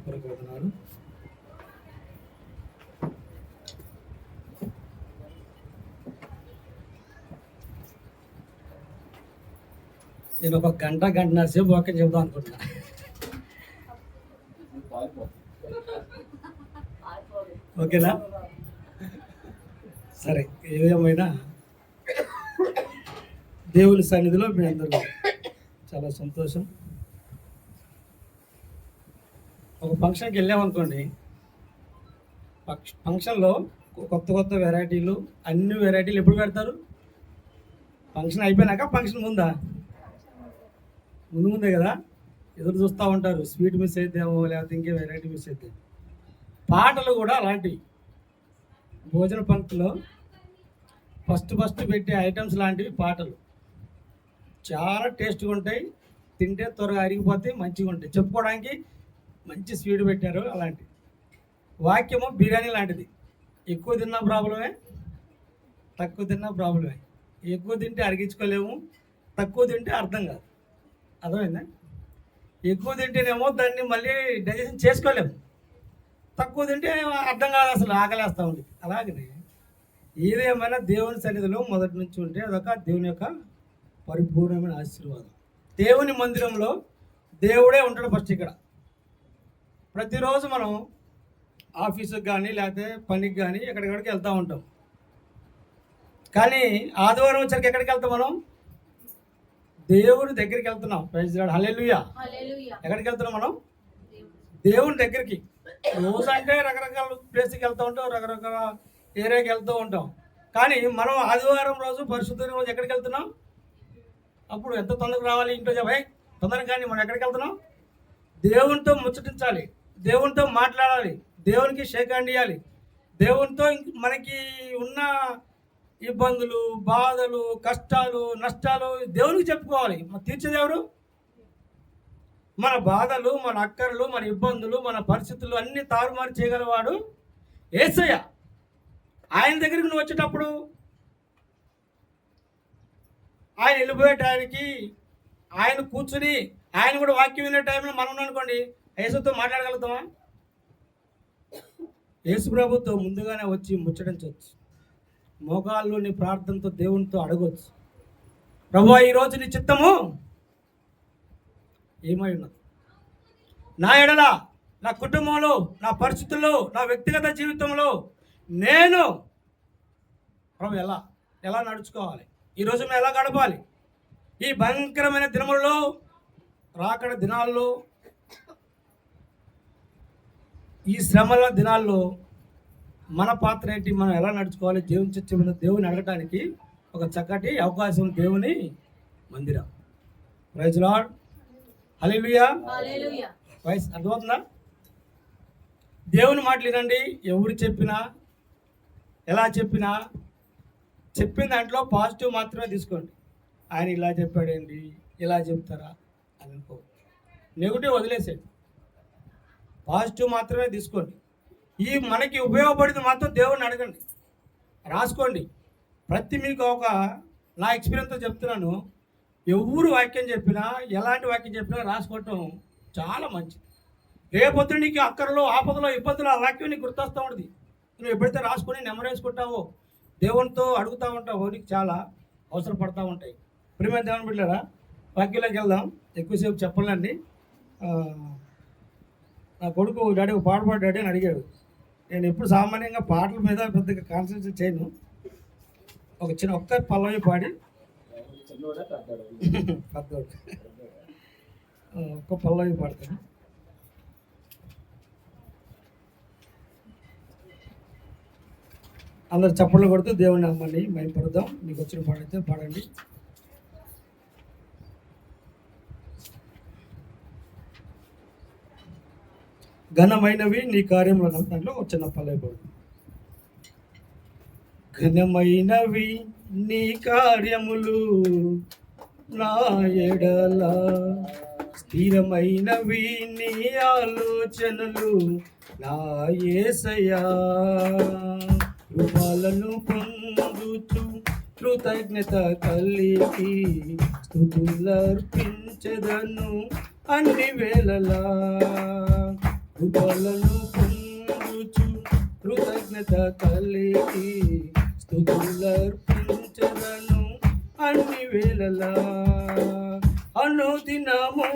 కొరకు వందనాలు. నేను ఒక గంటన్నర సేపు వాక్యం చెబుదాం అనుకుంటున్నా. ఓకేనా? సరే, ఏదేమైనా దేవుని సన్నిధిలో మీ అందరూ చాలా సంతోషం. ఒక ఫంక్షన్కి వెళ్ళామనుకోండి, ఫంక్షన్లో కొత్త కొత్త వెరైటీలు, అన్ని వెరైటీలు ఎప్పుడు పెడతారు? ఫంక్షన్ అయిపోయినాక, ఫంక్షన్ ముందా? ముందే కదా ఎదురు చూస్తూ ఉంటారు. స్వీట్ మిస్ అయితేమో, లేకపోతే ఇంకే వెరైటీ మిస్ అయితే. పాటలు కూడా అలాంటివి. భోజన పంక్తిలో ఫస్ట్ పెట్టే ఐటమ్స్ లాంటివి పాటలు చాలా టేస్ట్గా ఉంటాయి. తింటే త్వరగా అరిగిపోతాయి, మంచిగా ఉంటాయి. చెప్పుకోవడానికి మంచి స్వీట్ పెట్టారు. అలాంటి వాక్యము బిర్యానీ లాంటిది. ఎక్కువ తిన్నా ప్రాబ్లమే, తక్కువ తిన్నా ప్రాబ్లమే. ఎక్కువ తింటే అరిగించుకోలేము, తక్కువ తింటే అర్థం కాదు. అర్థమైందా? ఎక్కువ తింటేనేమో దాన్ని మళ్ళీ డైజెషన్ చేసుకోలేము, తక్కువ తింటే అర్థం కాదు, అసలు ఆకలేస్తూ ఉంది. అలాగనే ఏదేమైనా దేవుని సన్నిధిలో మొదటి నుంచి ఉంటే అదొక దేవుని యొక్క పరిపూర్ణమైన ఆశీర్వాదం. దేవుని మందిరంలో దేవుడే ఉంటాడు ఫస్ట్. ఇక్కడ ప్రతిరోజు మనం ఆఫీసుకి కానీ లేకపోతే పనికి కానీ ఎక్కడికి వెళ్తూ ఉంటాం. కానీ ఆదివారం వచ్చరికి ఎక్కడికి వెళ్తాం? మనం దేవుని దగ్గరికి వెళ్తున్నాం. ప్రైజ్ లార్డ్, హల్లెలూయా. ఎక్కడికి వెళ్తున్నాం మనం? దేవుని దగ్గరికి. రోజు అంటే రకరకాల ప్లేస్కి వెళ్తూ ఉంటాం, రకరకాల ఏరియాకి వెళ్తూ ఉంటాం. కానీ మనం ఆదివారం రోజు, పరిశుద్ధ రోజు ఎక్కడికి వెళ్తున్నాం? అప్పుడు ఎంత తొందరగా రావాలి ఇంట్లో చెప్పే తొందరగా. కానీ మనం ఎక్కడికి వెళ్తున్నాం? దేవునితో ముచ్చటించాలి, దేవునితో మాట్లాడాలి, దేవునికి షేక్ హ్యాండ్ ఇవ్వాలి. దేవునితో మనకి ఉన్న ఇబ్బందులు, బాధలు, కష్టాలు, నష్టాలు దేవునికి చెప్పుకోవాలి. తీర్చేది ఎవరు? మన బాధలు, మన అక్కర్లు, మన ఇబ్బందులు, మన పరిస్థితులు అన్నీ తారుమారు చేయగలవాడు యేసయ్య. ఆయన దగ్గరికి నువ్వు వచ్చేటప్పుడు, ఆయన వెళ్ళిపోయే టైంకి, ఆయన కూర్చుని ఆయన కూడా వాక్యం వినే టైంలో మనం అనుకోండి, యేసుతో మాట్లాడగలుగుతామా? యేసు ప్రభుతో ముందుగానే వచ్చి ముచ్చటించవచ్చు. మోకాల్లోని ప్రార్థనతో దేవునితో అడగవచ్చు, ప్రభువా ఈరోజు నీ చిత్తము ఏమై ఉన్నది నా ఎడల, నా కుటుంబంలో, నా పరిస్థితుల్లో, నా వ్యక్తిగత జీవితంలో నేను ప్రభు ఎలా నడుచుకోవాలి, ఈరోజు మేము ఎలా గడపాలి, ఈ భయంకరమైన దినములలో, రాకడ దినాల్లో, ఈ శ్రమల దినాల్లో మన పాత్ర ఏంటి, మనం ఎలా నడుచుకోవాలి, దేవుని చర్చ మీద దేవుని అడగటానికి ఒక చక్కటి అవకాశం దేవుని మందిరం. ప్రైజ్ లార్డ్, హల్లెలూయా. వాయిస్ అర్థమవుతుందా? దేవుని మాటలు వినండి. ఎవరు చెప్పినా, ఎలా చెప్పినా, చెప్పిన దాంట్లో పాజిటివ్ మాత్రమే తీసుకోండి. ఆయన ఇలా చెప్పాడేంటి, ఇలా చెప్తారా అని అనుకో. నెగిటివ్ వదిలేసేయండి, పాజిటివ్ మాత్రమే తీసుకోండి. ఈ మనకి ఉపయోగపడింది మాత్రం దేవుడిని అడగండి, రాసుకోండి. మీకు ఒక నా ఎక్స్పీరియన్స్తో చెప్తున్నాను. ఎవరు వాక్యం చెప్పినా, ఎలాంటి వాక్యం చెప్పినా రాసుకోవటం చాలా మంచిది. రేపొద్దు నీకు అక్కర్లో, ఆపదలో, ఇబ్బందులు ఆ వాక్యం నీకు గుర్తొస్తూ ఉంటుంది. నువ్వు ఎప్పుడైతే రాసుకొని నెమరేసుకుంటావో, దేవునితో అడుగుతూ ఉంటావో, నీకు చాలా అవసరపడతా ఉంటాయి. ప్రియమైన దేవుని బిడ్డలారా, వాక్యంలోకి వెళ్దాం. ఎక్కువసేపు చెప్పలేండి. నా కొడుకు డాడీ ఒక పాట పాడు డాడీ అని అడిగాడు. నేను ఎప్పుడు సామాన్యంగా పాటల మీద పెద్దగా కాన్సన్ట్రేట్ చేయను. ఒక్క పల్లవి పాడి ఒక్క పల్లవి పాడతాను. అందరు చప్పట్లు కొడుతూ దేవుని నామాన్ని మహిమపడదాం. మీకు వచ్చిన పాడైతే పాడండి. ఘనమైనవి నీ కార్యములు దాంట్లో చిన్న పల్లవి పాడు. ఘనమైనవి నీ కార్యములు నా ఎడల, స్థిరమైనవి నీ ఆలోచనలు నా యేసయ్యా. కృపలను పొందుచు కృతజ్ఞత కలిగి స్తుతులర్పించెదను అన్ని వేళలా. కృపలను పొందుచు కృతజ్ఞత కలిగి స్తుతులర్పించదను అన్ని వేళలా. అనుదినము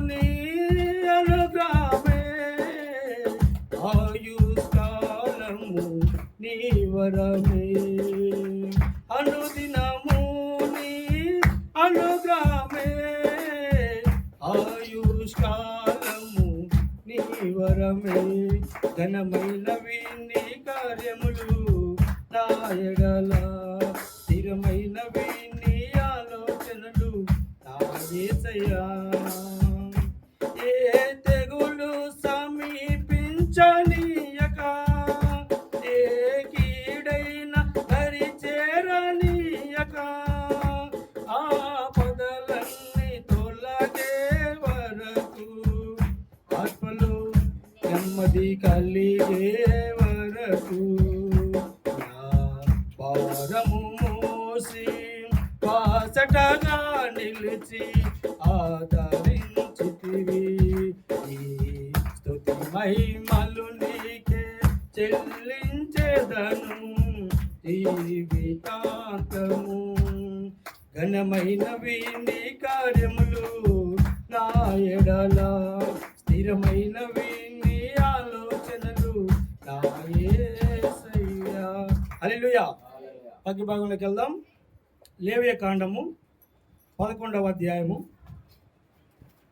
నీ అనుగ్రహమే ఆయుష్కాలము నీ వరమే. అనుదినము నీ అనుగ్రహమే ఆయుష్కాలము నీ వరమే. ఘనమైనవి నీ కార్యములు నా ఎడల, స్థిరమైనవి నీ ఆలోచనలు నా యేసయ్యా. ఏ తెగులు సమీపించనీయక, ఏ కీడైన దరి చేరనీయక, ఆపదలన్నీ తొలగే వరకు, ఆత్మలో నెమ్మది కలిగే వరకు నా భారము మోసి పాసటగా నిలిచి ఆదరించితివి. ఈ స్తుతి మహిమలు నీకే చెల్లించెదను జీవితాంతము. ఘనమైనవి నీ కార్యములు నా ఎడల, స్థిరమైనవి నీ ఆలోచనలు నా యేసయ్యా. హల్లెలూయా. పక్క భాగంలోకి వెళ్దాం. లేవియ కాండము 11వ అధ్యాయము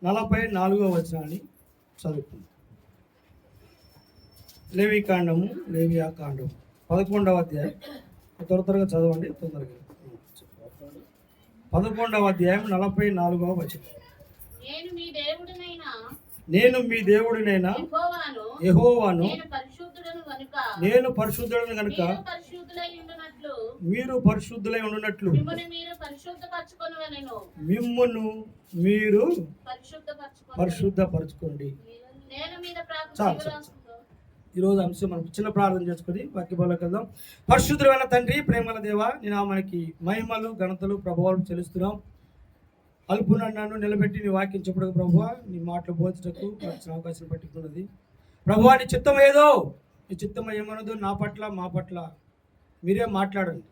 44వ వచనాన్ని చదువుకుందాం. లేవియ కాండము 11వ అధ్యాయం త్వరగా చదవండి, తొందరగా. 11వ అధ్యాయం 44వ వచనం. నేను మీ దేవుడినైనా యెహోవాను, నేను పరిశుద్ధుడను గనుక మీరు పరిశుద్ధులై ఉండునట్లు మిమ్మును మీరు పరిశుద్ధపరచుకోండి. చాలు. ఈరోజు అంశం మనం చిన్న ప్రార్థన చేసుకుని వాక్యభాగంలోకి వెళ్దాం. పరిశుద్ధమైన తండ్రి, ప్రేమల దేవ, నీ నామానికి మహిమలు ఘనతలు ప్రభావాలు చెల్లిస్తున్నాం. అల్పునన్ను నిలబెట్టి నీ వాక్యం చెప్పుడు ప్రభువా, నీ మాటలు బోధించటకు వచ్చిన అవకాశం పట్టుకున్నది ప్రభువా. నీ చిత్తం ఏదో, నీ చిత్తం ఏమన్నదో నా పట్ల మా పట్ల మీరే మాట్లాడండి.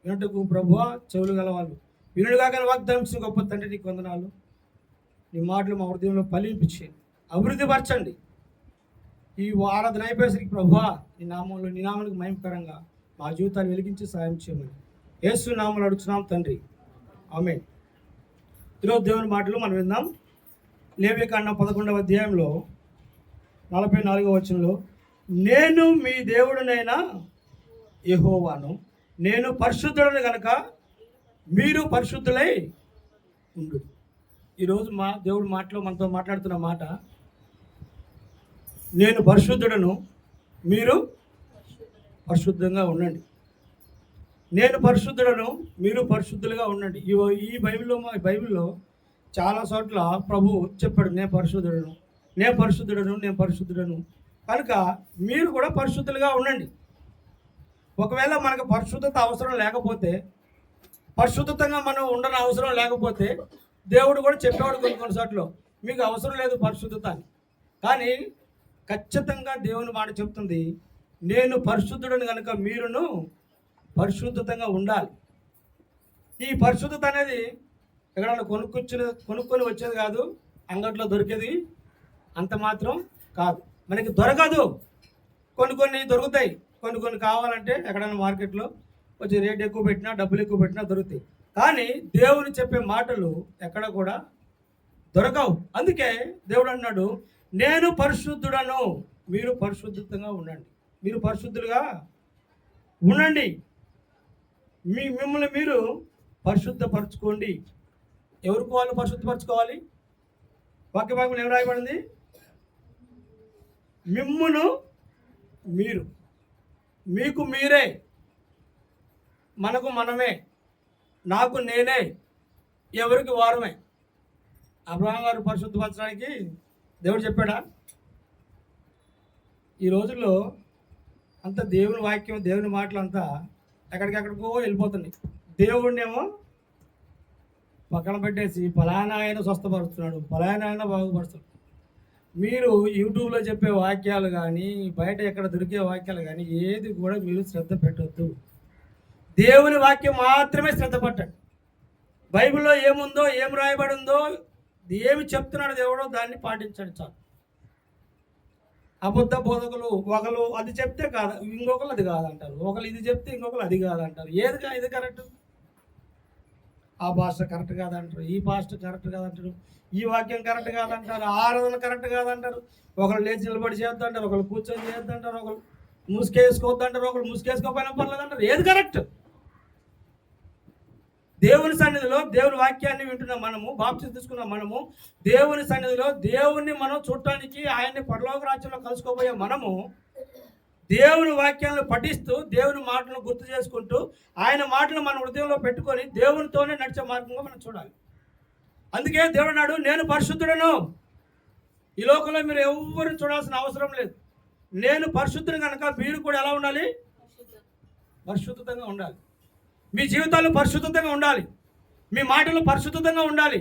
వినటకు ప్రభువా చెవులు గలవాళ్ళు వినుడుగా కానీ వాగ్దానం గొప్ప తండ్రి, నీకు వందనాలు. నీ మాటలు మా హృదయంలో ఫలింపించండి, అభివృద్ధి పరచండి. ఈ ఆరాధన అయిపోయేసరికి ప్రభువా నీ నామంలో, నీ నామానికి మహిమకరంగా మా జీవితాన్ని వెలిగించి సాయం చేయమని యేసు నామంలో అడుగుతున్నాం తండ్రి, ఆమేన్. ఈరోజు దేవుని మాటలు మనం విందాం. లేవియ కాండం 11వ అధ్యాయంలో 44వ వచనంలో, నేను మీ దేవుడినైనా యెహోవాను, నేను పరిశుద్ధుడను గనక మీరు పరిశుద్ధులై ఉండు. ఈరోజు మా దేవుడి మాటలో మనతో మాట్లాడుతున్న మాట, నేను పరిశుద్ధుడను, మీరు పరిశుద్ధంగా ఉండండి. నేను పరిశుద్ధుడను, మీరు పరిశుద్ధులుగా ఉండండి. ఈ బైబిల్లో చాలా చోట్ల ప్రభు చెప్పాడు, నేను పరిశుద్ధుడను, నేను పరిశుద్ధుడను, నేను పరిశుద్ధుడను. కనుక మీరు కూడా పరిశుద్ధులుగా ఉండండి. ఒకవేళ మనకు పరిశుద్ధత అవసరం లేకపోతే, పరిశుద్ధంగా మనం ఉండని అవసరం లేకపోతే, దేవుడు కూడా చెప్పేవాడు కొన్ని చోట్ల, మీకు అవసరం లేదు పరిశుద్ధత అని. కానీ ఖచ్చితంగా దేవుని మాట చెప్తుంది, నేను పరిశుద్ధుడని కనుక మీరును పరిశుద్ధంగా ఉండాలి. ఈ పరిశుద్ధత అనేది ఎక్కడన్నా కొనుక్కొని వచ్చేది కాదు, అంగట్లో దొరికేది అంత మాత్రం కాదు. మనకి దొరకదు. కొన్ని దొరుకుతాయి, కొన్ని కావాలంటే ఎక్కడైనా మార్కెట్లో కొంచెం రేట్ ఎక్కువ పెట్టినా, డబ్బులు ఎక్కువ పెట్టినా దొరుకుతాయి. కానీ దేవుని చెప్పే మాటలు ఎక్కడ కూడా దొరకవు. అందుకే దేవుడు అన్నాడు, నేను పరిశుద్ధుడను, మీరు పరిశుద్ధంగా ఉండండి, మీరు పరిశుద్ధులుగా ఉండండి, మిమ్మల్ని మీరు పరిశుద్ధపరచుకోండి. ఎవరికి వాళ్ళు పరిశుద్ధపరచుకోవాలి? వాక్య భాగంలో ఏం రాయబడింది? మిమ్మును మీరు, మీకు మీరే, మనకు మనమే, నాకు నేనే, ఎవరికి వారమే. అబ్రహాం గారు పరిశుద్ధపరచడానికి దేవుడు చెప్పాడా? ఈ రోజుల్లో అంత దేవుని వాక్యం, దేవుని మాటలు అంతా ఎక్కడికెక్కడికో వెళ్ళిపోతున్నాయి. దేవుడినేమో పక్కన పెట్టేసి ఫలానా ఆయన స్వస్థపరుస్తున్నాడు, ఫలానా ఆయన బాగుపరుస్తున్నాడు. మీరు యూట్యూబ్లో చెప్పే వాక్యాలు కానీ బయట ఎక్కడ దొరికే వాక్యాలు కానీ ఏది కూడా మీరు శ్రద్ధ పెట్టొద్దు. దేవుని వాక్యం మాత్రమే శ్రద్ధ పట్టండి. బైబిల్లో ఏముందో, ఏం రాయబడి ఉందో, ఏమి చెప్తున్నాడు దేవుడో దాన్ని పాటించండి చాలు. అబద్ధ బోధకులు ఒకరు అది చెప్తే కాదు, ఇంకొకరు అది కాదంటారు. ఒకరు ఇది చెప్తే ఇంకొకరు అది కాదంటారు. ఇది కరెక్ట్? ఆ భాష కరెక్ట్ కాదంటారు, ఈ భాష కరెక్ట్ కాదంటారు, ఈ వాక్యం కరెక్ట్ కాదంటారు, ఆరాధన కరెక్ట్ కాదంటారు. ఒకరు లేచి నిలబడి చేద్దంటారు, ఒకరు కూర్చొని చేద్దంటారు, ఒకరు ముసుకేసుకోవద్దంటారు, ఒకరు ముసుకేసుకోకపోయినా పర్లేదంటారు. ఏది కరెక్ట్? దేవుని సన్నిధిలో దేవుని వాక్యాన్ని వింటున్న మనము, బాప్తిసం తీసుకున్న మనము, దేవుని సన్నిధిలో దేవుణ్ణి మనం చూడటానికి, ఆయన్ని పరలోక రాజ్యంలో కలుసుకోబోయే మనము దేవుని వాక్యాలను పఠిస్తూ, దేవుని మాటలను గుర్తు చేసుకుంటూ, ఆయన మాటలు మన హృదయంలో పెట్టుకొని దేవునితోనే నడిచే మార్గంగా మనం చూడాలి. అందుకే దేవుడు అన్నాడు, నేను పరిశుద్ధుడను. ఈ లోకంలో మీరు ఎవరిని చూడాల్సిన అవసరం లేదు. నేను పరిశుద్ధుని కనుక మీరు కూడా ఎలా ఉండాలి? పరిశుద్ధంగా ఉండాలి. మీ జీవితాలు పరిశుద్ధంగా ఉండాలి. మీ మాటలు పరిశుద్ధంగా ఉండాలి.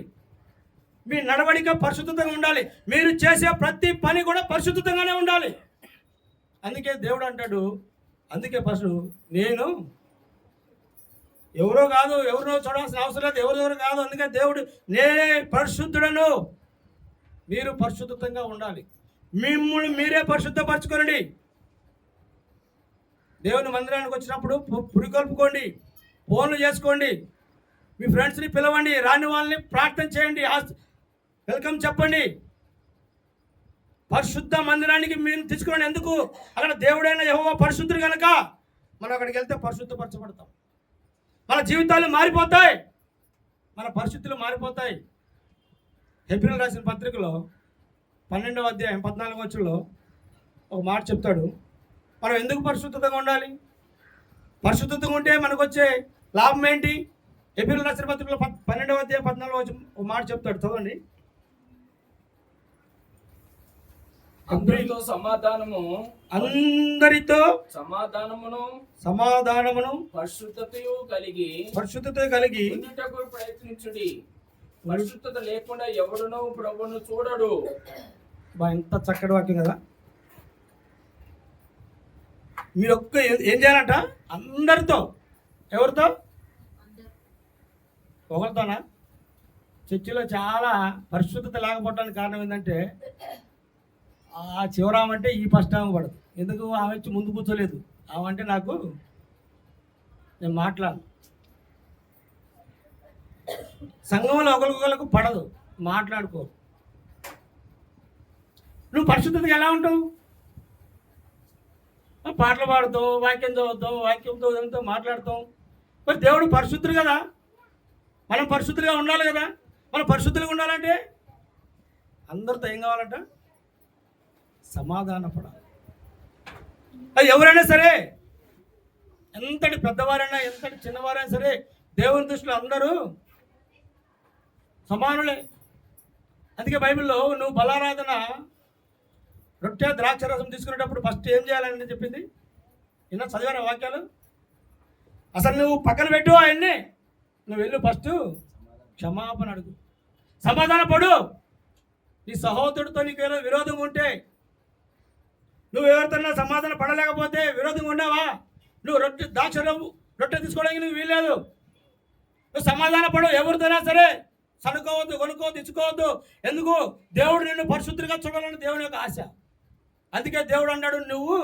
మీ నడవడిక పరిశుద్ధంగా ఉండాలి. మీరు చేసే ప్రతి పని కూడా పరిశుద్ధంగానే ఉండాలి. అందుకే దేవుడు అంటాడు, అందుకే ఫస్ట్ నేను ఎవరో కాదు, ఎవరినో చూడాల్సిన అవసరం లేదు, ఎవరెవరు కాదు. అందుకే దేవుడు నేనే పరిశుద్ధుడను. మీరు పరిశుద్ధంగా ఉండాలి. మిమ్మల్ని మీరే పరిశుద్ధపరచుకోండి. దేవుని మందిరానికి వచ్చినప్పుడు పురికొల్పుకోండి, ఫోన్లు చేసుకోండి, మీ ఫ్రెండ్స్ని పిలవండి, రాని వాళ్ళని ప్రార్థన చేయండి, వెల్కమ్ చెప్పండి. పరిశుద్ధ మందిరానికి మేము తెచ్చుకోండి. ఎందుకు? అక్కడ దేవుడైన యెహోవా పరిశుద్ధుడు కనుక మనం అక్కడికి వెళ్తే పరిశుద్ధపరచబడతాం. మన జీవితాలు మారిపోతాయి, మన పరిస్థితులు మారిపోతాయి. హెబ్రీయులకు రాసిన పత్రికలో 12వ అధ్యాయం 14వ వచనంలో ఒక మాట చెప్తాడు. మనం ఎందుకు పరిశుద్ధంగా ఉండాలి? పరిశుద్ధంగా ఉంటే మనకు వచ్చే లాభం ఏంటి? హెబ్రీయులకు రాసిన పత్రికలో 12వ అధ్యాయం 14వ వచనం ఒక మాట చెప్తాడు, చదవండి. అందరితో సమాధానమును పరిశుద్ధత కలిగి ఉండుటకు ప్రయత్నించుడి. పరిశుద్ధత లేకుండా ఎవడునూ ప్రభువును చూడడు. ఎంత చక్కటి వాక్యం కదా. మీరు ఏం చేయాలంట? అందరితో. ఎవరితో? ఒకరితోనా? చర్చిలో చాలా పరిశుద్ధత లేకపోవడానికి కారణం ఏంటంటే, ఆ చివరామంటే ఈ ఫస్ట్ ఆమె పడదు. ఎందుకు? ఆమె వచ్చి ముందు కూర్చోలేదు. ఆమె అంటే నాకు, నేను మాట్లాడు. సంఘంలో ఒకరికొకరికి పడదు, మాట్లాడుకో. నువ్వు పరిశుద్ధతగా ఎలా ఉంటావు? పాటలు పాడుతావు, వాక్యం చదువుతావు, వాక్యంతో ఎంతో మాట్లాడతాం. మరి దేవుడు పరిశుద్ధుడు కదా, మనం పరిశుద్ధులుగా ఉండాలి కదా. మనం పరిశుద్ధులుగా ఉండాలంటే అందరితో ఏం కావాలంట? సమాధాన పడాలి. అది ఎవరైనా సరే, ఎంతటి పెద్దవారైనా ఎంతటి చిన్నవారైనా సరే, దేవుని దృష్టిలో అందరూ సమానులే. అందుకే బైబిల్లో నువ్వు బలారాధన రొట్టె ద్రాక్ష రసం తీసుకునేటప్పుడు ఫస్ట్ ఏం చేయాలని చెప్పింది? నిన్న చదివాను వాక్యాలు. అసలు నువ్వు పక్కన పెట్టు ఆయన్ని, నువ్వు వెళ్ళు ఫస్ట్ క్షమాపణ అడుగు, సమాధాన పడు. నీ సహోదరుడితో నీకు ఏదో విరోధం ఉంటే, నువ్వు ఎవరితోనా సమాధానం పడలేకపోతే విరోధంగా ఉన్నావా? నువ్వు రొట్టె తీసుకోవడానికి నువ్వు వీల్లేదు. నువ్వు సమాధాన పడు. ఎవరితోనా సరే సనుకోవద్దు, కొనుక్కోవద్దు, ఇచ్చుకోవద్దు. ఎందుకు? దేవుడు నిన్ను పరిశుద్ధంగా చూడాలని దేవుని యొక్క ఆశ. అందుకే దేవుడు అన్నాడు, నువ్వు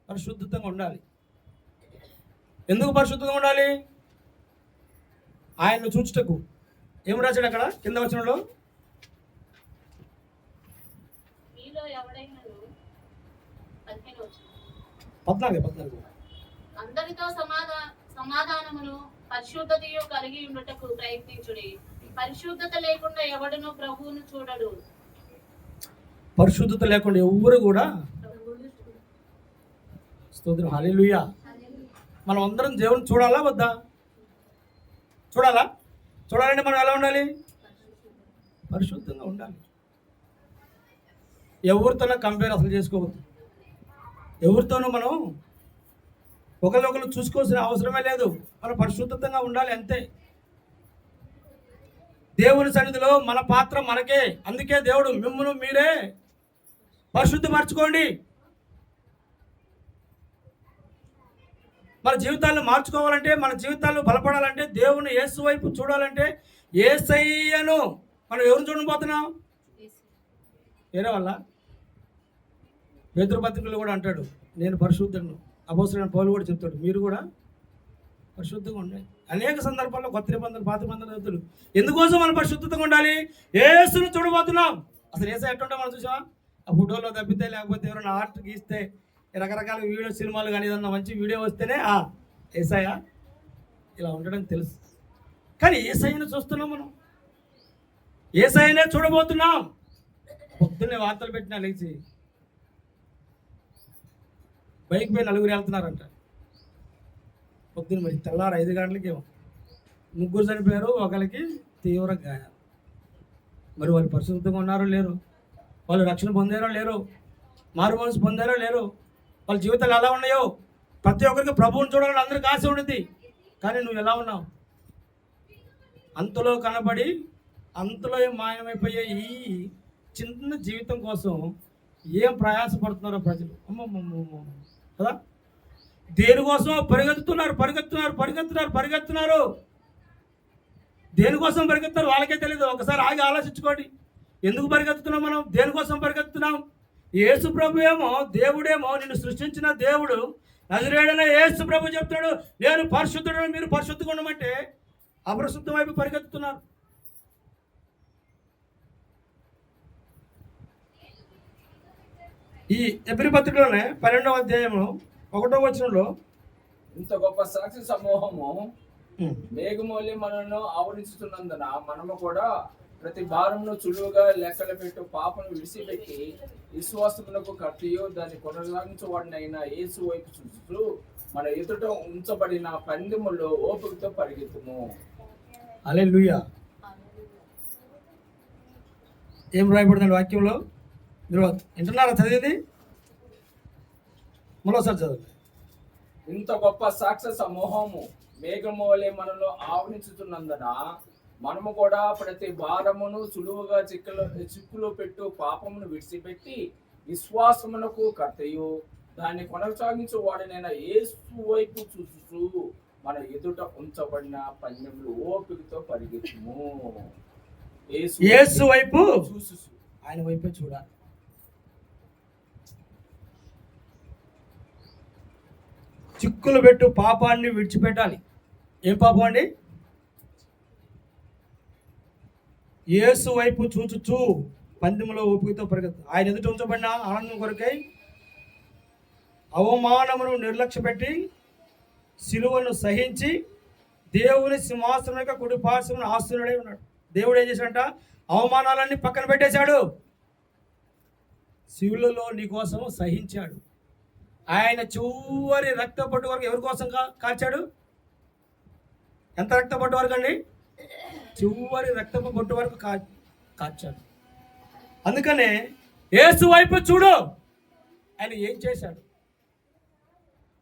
పరిశుద్ధంగా ఉండాలి. ఎందుకు పరిశుద్ధంగా ఉండాలి? ఆయన్ను చూచుటకు. ఏం రాశాడు అక్కడ కింద వచనంలో? అందరితో సమాధానమును పరిశుద్ధతయు కలిగి ఉండుటకు ప్రయత్నించుడి. పరిశుద్ధత లేకుండా ఎవడును ప్రభువును చూడడు. పరిశుద్ధత లేకుండా ఎవరు కూడా. స్తోత్రం, హల్లెలూయా. మనం అందరం దేవుని చూడాలా వద్దా? చూడాలా? చూడాలంటే మనం ఎలా ఉండాలి? పరిశుద్ధంగా ఉండాలి. ఎవరితోనో కంపేర్ అసలు చేసుకోవద్దు. ఎవరితోనూ మనం ఒకరినొకరు చూసుకోవాల్సిన అవసరమే లేదు. మనం పరిశుద్ధంగా ఉండాలి అంతే. దేవుని సన్నిధిలో మన పాత్ర మనకే. అందుకే దేవుడు మిమ్మును మీరే పరిశుద్ధపరచుకోండి. మన జీవితాలను మార్చుకోవాలంటే, మన జీవితాలు బలపడాలంటే, దేవుని యేసు వైపు చూడాలంటే, యేసయ్యను మనం ఎవరిని చూడబోతున్నాం? వేరే వల్ల పేతురు పత్రికలో కూడా అంటాడు, నేను పరిశుద్ధులను. అపోస్తలుడైన పౌలు కూడా చెప్తాడు, మీరు కూడా పరిశుద్ధంగా ఉండాలి. అనేక సందర్భాల్లో కొత్త నిబంధనలు, పాత నిబంధనలు ఎందుకోసం మనం పరిశుద్ధంగా ఉండాలి? యేసును చూడబోతున్నాం. అసలు యేసు ఎట్టుంటా మనం చూసామా? ఆ ఫోటోలో తప్పితే, లేకపోతే ఎవరైనా ఆర్ట్ గీస్తే, రకరకాల వీడియో సినిమాలు కానీ ఏదన్నా మంచి వీడియో వస్తేనే యేసయ్య ఇలా ఉండడం తెలుసు. కానీ యేసయ్యను చూస్తున్నాం మనం, యేసయ్యనే చూడబోతున్నాం. పొద్దున్నే వార్తలు పెట్టినా లేచి బైక్ పై 4 వెళ్తున్నారంట. పొద్దున్న మరి తెల్లారు 5 గంటలకి 3 చనిపోయారు, ఒకరికి తీవ్ర గాయాలు. మరి వాళ్ళు పరిశుద్ధంగా ఉన్నారో లేరు, వాళ్ళు రక్షణ పొందారో లేరు, మారు మనసు పొందారో లేరు, వాళ్ళ జీవితాలు ఎలా ఉన్నాయో. ప్రతి ఒక్కరికి ప్రభువుని చూడాలని అందరికీ ఆశ ఉంటుంది. కానీ నువ్వు ఎలా ఉన్నావు? అంతలో కనబడి అంతలో మాయమైపోయే ఈ చిన్న జీవితం కోసం ఏం ప్రయాసపడుతున్నారో ప్రజలు. అమ్మమ్మమ్మ కదా, దేనికోసం పరిగెత్తుతున్నారు, పరిగెత్తున్నారు, పరిగెత్తున్నారు, పరిగెత్తున్నారు. దేనికోసం పరిగెత్తున్నారు వాళ్ళకే తెలియదు. ఒకసారి ఆగి ఆలోచించుకోండి, ఎందుకు పరిగెత్తుతున్నాం మనం? దేనికోసం పరిగెత్తుతున్నాం? యేసు ప్రభు ఏమో, దేవుడేమో, నిన్ను సృష్టించిన దేవుడు నజరేయుడైన యేసు ప్రభు చెప్తాడు, నేను పరిశుద్ధుడని, మీరు పరిశుద్ధంగా ఉండమంటే అపరిశుద్ధం వైపు పరిగెత్తుతున్నారు. ఈ ఎబ్రీ పత్రికలోనే 12వ అధ్యాయంలో 1వ వచనంలో, ఇంత గొప్ప సాక్షి సమూహము మేఘమూలి మనను ఆవరించుతున్నందున మనము కూడా ప్రతి భారమును చులువుగా లెక్కలు పెట్టు పాపను విడిచిపెట్టి విశ్వాసమునకు కర్తయు దాన్ని కొనసాగించవాడినైనా యేసు వైపు చూస్తూ మన ఎదుట ఉంచబడిన పందెములో ఓపికతో పరిగెత్తుము. హల్లెలూయా. ఏం రాయబడిందండి వాక్యంలో? మీరు వింటున్నారా? చదివేది మరోసారి చదవండి. ఇంత గొప్ప సాక్షి సమూహము మేఘమూలి మనలో ఆవరించుతున్నందున మనము కూడా ప్రతి భారమును సులువుగా చిక్కులో పెట్టు పాపమును విడిచిపెట్టి విశ్వాసమునకు కర్తయు దాన్ని కొనసాగించు వాడినైనా యేసు వైపు చూస్తూ మన ఎదుట ఉంచబడిన పందెములు ఓపికతో పరిగెత్తుము. యేసు వైపు చూసు, ఆయన వైపే చూడాలి. చిక్కులు పెట్టు పాపాన్ని విడిచిపెట్టాలి. ఏం పాపం అండి? యేసు వైపు చూచుచూ పందెములో ఓపికతో పరిగెత్తు. ఆయన ఎదుట ఉంచబడిన ఆనందం కొరకై అవమానమును నిర్లక్ష్యపెట్టి సిలువను సహించి దేవుని సింహాసనం యొక్క కుడి పార్శ్వమున ఆసీనుడై ఉన్నాడు. దేవుడు ఏం చేశాడంట? అవమానాలన్నీ పక్కన పెట్టేశాడు, శిలువలో నీ కోసం సహించాడు. ఆయన చివరి రక్తపట్టు వరకు ఎవరి కోసం కాల్చాడు? ఎంత రక్తపట్టు వరకు అండి? చివరి రక్తపు బొట్టు వరకు కాల్చాడు. అందుకనే యేసు వైపు చూడు. ఆయన ఏం చేశాడు?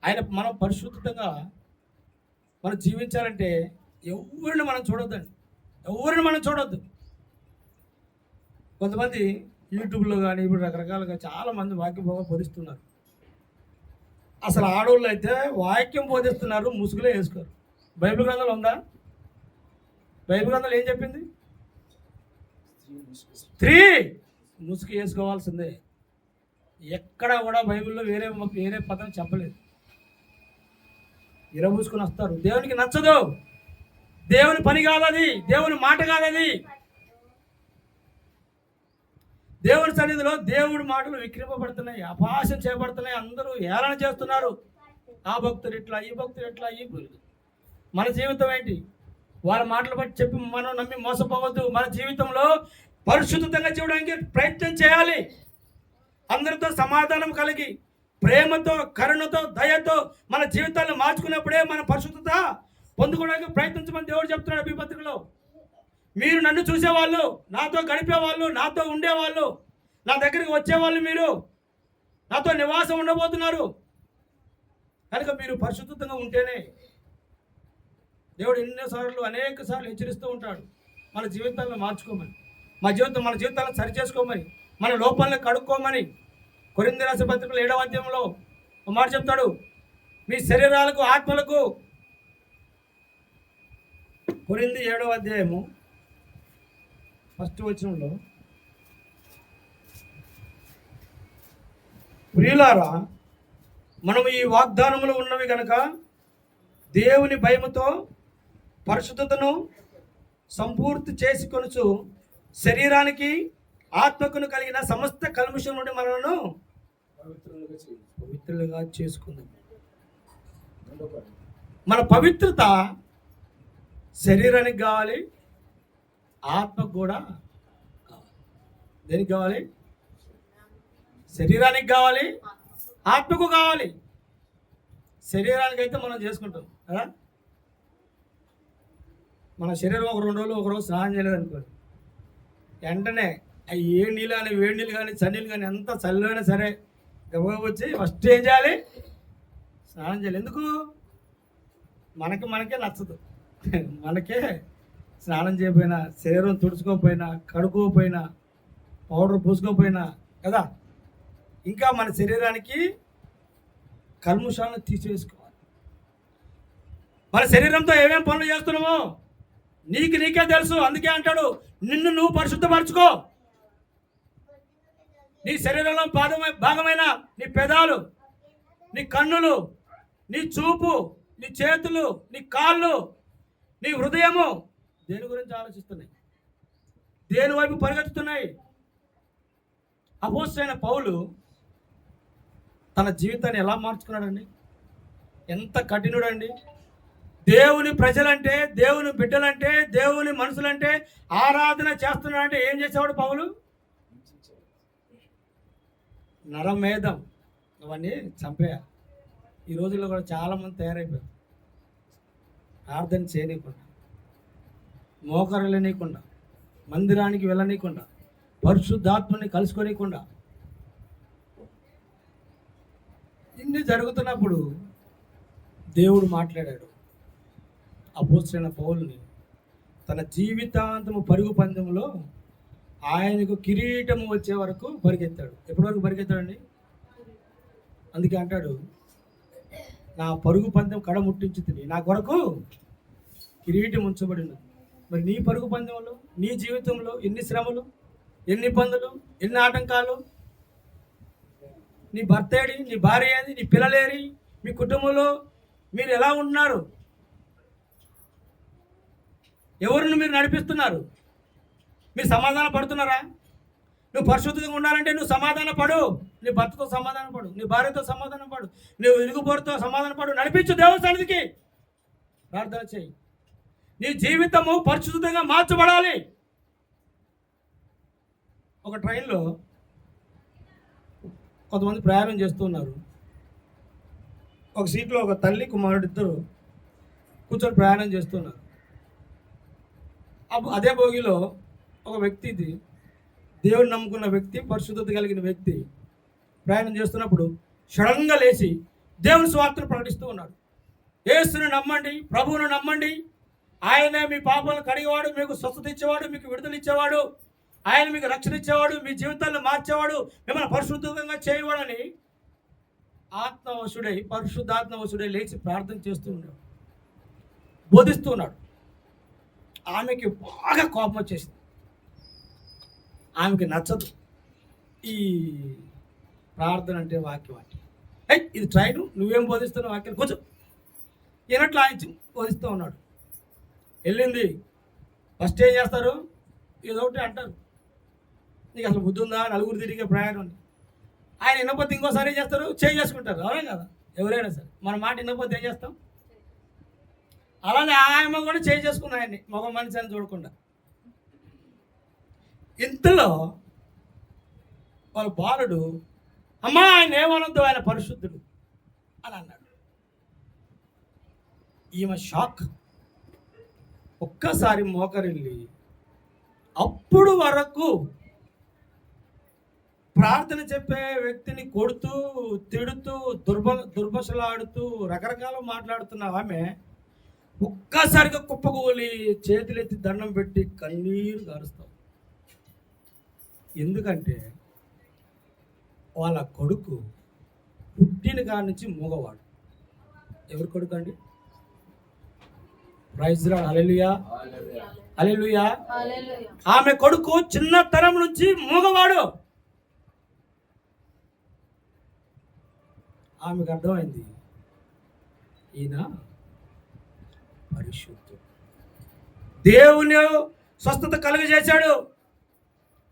ఆయన మనం పరిశుద్ధంగా మనం జీవించాలంటే ఎవరిని మనం చూడొద్దండి, ఎవరిని మనం చూడొద్దు. కొంతమంది యూట్యూబ్లో కానీ ఇప్పుడు రకరకాలుగా చాలామంది వాక్యం బోధిస్తున్నారు. అసలు ఆడవాళ్ళు అయితే వాక్యం బోధిస్తున్నారు, ముసుగులే వేసుకోరు. బైబిల్ గ్రంథంలో ఉందా? బైబిల్ గ్రంథంలో ఏం చెప్పింది? స్త్రీ ముసుగు వేసుకోవాల్సిందే. ఎక్కడ కూడా బైబిల్లో వేరే పదం చెప్పలేదు. ఇరబూసుకుని వస్తారు. దేవునికి నచ్చదు, దేవుని పని కాదది, దేవుని మాట కాదది. దేవుని సన్నిధిలో దేవుడి మాటలు విక్రింపబడుతున్నాయి, అపహాస్యం చేయబడుతున్నాయి. అందరూ హేళన చేస్తున్నారు. ఆ భక్తుడు ఇట్లా, ఈ భక్తుడు ఇట్లా, ఈ మన జీవితం ఏంటి? వాళ్ళ మాటలు బట్టి చెప్పి మనం నమ్మి మోసపోవద్దు. మన జీవితంలో పరిశుద్ధంగా చేయడానికి ప్రయత్నం చేయాలి. అందరితో సమాధానం కలిగి, ప్రేమతో, కరుణతో, దయతో మన జీవితాలను మార్చుకున్నప్పుడే మన పరిశుద్ధత పొందుకోవడానికి ప్రయత్నించమని దేవుడు చెప్తున్నాడు ఎబ్రీ పత్రికలో. మీరు నన్ను చూసేవాళ్ళు, నాతో గడిపేవాళ్ళు, నాతో ఉండేవాళ్ళు, నా దగ్గరికి వచ్చేవాళ్ళు, మీరు నాతో నివాసం ఉండబోతున్నారు. కనుక మీరు పరిశుద్ధంగా ఉంటేనే దేవుడు అనేక సార్లు హెచ్చరిస్తూ ఉంటాడు. మన జీవితాలను మార్చుకోమని, మన జీవితాలను సరి చేసుకోమని, మన లోపాలను కడుక్కోమని. కొరింథీ రాసిన పత్రికలో 7వ అధ్యాయంలో ఒక మాట చెప్తాడు, మీ శరీరాలకు ఆత్మలకు. కొరింథీ 7వ అధ్యాయము 1వ వచనంలో, ప్రియులారా, మనము ఈ వాగ్దానములు ఉన్నవి గనక దేవుని భయముతో పరిశుద్ధతను సంపూర్తి చేసుకొనుచు శరీరానికి ఆత్మకును కలిగిన సమస్త కల్మషం నుండి మనలను పవిత్రులుగా చేసుకుందాం. మన పవిత్రత శరీరానికి కావాలి, ఆత్మకు కూడా కావాలి. దేనికి కావాలి? శరీరానికి కావాలి, ఆత్మకు కావాలి. శరీరానికి అయితే మనం చేసుకుంటాం కదా. మన శరీరం ఒక 2 రోజులు, 1 రోజు స్నానం చేయలేదు అనుకోండి, వెంటనే అవి ఏ నీళ్ళు కానీ, వేడి నీళ్ళు కానీ, చన్నీళ్ళు కానీ, ఎంత చల్లైనా సరే గబగబా వచ్చి ఫస్ట్ ఏం చేయాలి? స్నానం చేయాలి. ఎందుకు? మనకే నచ్చదు. మనకే స్నానం చేయకపోయినా, శరీరం తుడుచుకోకపోయినా, కడుక్కోకపోయినా, పౌడర్ పూసుకోకపోయినా కదా, ఇంకా మన శరీరానికి కల్ముషాలను తీసివేసుకోవాలి. మన శరీరంతో ఏమేం పనులు చేస్తున్నామో నీకే తెలుసు. అందుకే అంటాడు, నిన్ను నువ్వు పరిశుద్ధపరచుకో. నీ శరీరంలో భాగమైన నీ పెదాలు, నీ కన్నులు, నీ చూపు, నీ చేతులు, నీ కాళ్ళు, నీ హృదయము దేని గురించి ఆలోచిస్తున్నాయి? దేని వైపు పరిగెత్తుతున్నాయి? అపోస్తలుడైన పౌలు తన జీవితాన్ని ఎలా మార్చుకున్నాడండి? ఎంత కఠినుడండి! దేవుని ప్రజలంటే, దేవుని బిడ్డలంటే, దేవుని మనుషులంటే ఆరాధన చేస్తున్నాడంటే ఏం చేసేవాడు పౌలు? నరమేధం అవన్నీ చంపేయాలి. ఈ రోజుల్లో కూడా చాలామంది తయారైపోయారు. ప్రార్థన చేయనీయకుండా, మోకరు వెళ్ళనీయకుండా, మందిరానికి వెళ్ళనీయకుండా, పరిశుద్ధాత్మని కలుసుకోనీయకుండా, ఇన్ని జరుగుతున్నప్పుడు దేవుడు మాట్లాడాడు అపోస్తలుడైన పౌలుని. తన జీవితాంతము పరుగు పందెంలో ఆయనకు కిరీటము వచ్చే వరకు పరిగెత్తాడు. ఎప్పటి వరకు పరిగెత్తాడండి? అందుకే అంటాడు, నా పరుగు పందెం కడ ముట్టించుతుంది, నా కొరకు కిరీటం ఉంచబడినది. మరి నీ పరుగు పందెంలో, నీ జీవితంలో ఎన్ని శ్రమలు, ఎన్ని ఇబ్బందులు, ఎన్ని ఆటంకాలు. నీ భర్త ఏడి, నీ భార్య ఏది, నీ పిల్లలేరి, మీ కుటుంబంలో మీరు ఎలా ఉంటున్నారు? ఎవరిని మీరు నడిపిస్తున్నారు? మీరు సమాధాన పడుతున్నారా? నువ్వు పరిశుద్ధంగా ఉండాలంటే నువ్వు సమాధాన పడు. నీ భర్తతో సమాధాన పడు, నీ భార్యతో సమాధాన పడు, నువ్వు ఇరుగుబోరుతో సమాధాన పడు. నడిపించు దేవుని సన్నిధికి, ప్రార్థన చేయి. నీ జీవితము పరిశుద్ధంగా మార్చబడాలి. ఒక ట్రైన్లో కొంతమంది ప్రయాణం చేస్తున్నారు. ఒక సీట్లో ఒక తల్లి కుమారుడు ఇద్దరు కూర్చొని ప్రయాణం చేస్తున్నారు. అదే భోగిలో ఒక వ్యక్తి, దేవుని నమ్ముకున్న వ్యక్తి, పరిశుద్ధత కలిగిన వ్యక్తి ప్రయాణం చేస్తున్నప్పుడు సడన్గా లేచి దేవుని సువార్తను ప్రకటిస్తూ ఉన్నాడు. యేసుని నమ్మండి, ప్రభువును నమ్మండి, ఆయనే మీ పాపాలను కడిగేవాడు, మీకు స్వస్థత ఇచ్చేవాడు, మీకు విడుదల ఇచ్చేవాడు, ఆయన మీకు రక్షణ ఇచ్చేవాడు, మీ జీవితాలను మార్చేవాడు, మిమ్మల్ని పరిశుద్ధంగా చేయవాడని ఆత్మవశుడై, పరిశుద్ధాత్మవశుడై లేచి ప్రార్థన చేస్తూ ఉన్నాడు, బోధిస్తూ ఉన్నాడు. ఆమెకి బాగా కోపం వచ్చేసింది. ఆమెకి నచ్చదు ఈ ప్రార్థన అంటే, వాక్యం అంటే. ఇది ట్రైను, నువ్వేం బోధిస్తున్నావు వాక్యం కొంచెం ఈనట్లు ఆయన బోధిస్తూ ఉన్నాడు. వెళ్ళింది. ఫస్ట్ ఏం చేస్తారు? ఏదో ఒకటి అంటారు, నీకు అసలు బుద్ధి ఉందా, నలుగురు తిరిగే ప్రయాణం. ఆయన వినకపోతే ఇంకోసారి ఏం చేస్తారు? చేసుకుంటారు. అవునే కదా, ఎవరైనా సరే మన మాట వినకపోతే ఏం చేస్తాం? అలానే ఆయమ్మ కూడా చేసుకున్న ఆయన్ని మగ మనిషి అని చూడకుండా. ఇంతలో వాళ్ళ బాలుడు, అమ్మా ఆయన ఏమనొద్దు, ఆయన పరిశుద్ధుడు అని అన్నాడు. ఈమె షాక్. ఒక్కసారి మోకరిల్లి అప్పుడు వరకు ప్రార్థన చెప్పే వ్యక్తిని కొడుతూ, తిడుతూ, దుర్భాషలాడుతూ, రకరకాల మాట్లాడుతున్న ఆమె ఒక్కసారిగా కుప్పకూలి చేతులెత్తి దండం పెట్టి కన్నీరు గారుస్తాం. ఎందుకంటే వాళ్ళ కొడుకు పుట్టిన కాడి నుంచి మూగవాడు. ఎవరి కొడుకు అండి? ప్రైజ్ లార్డ్, హల్లెలూయా, హల్లెలూయా. ఆమె కొడుకు చిన్నతనం నుంచి మూగవాడు. ఆమెకు అర్థమైంది, ఈయన పరిశుద్ధుడు, దేవుని స్వస్థత కలుగజేశాడు.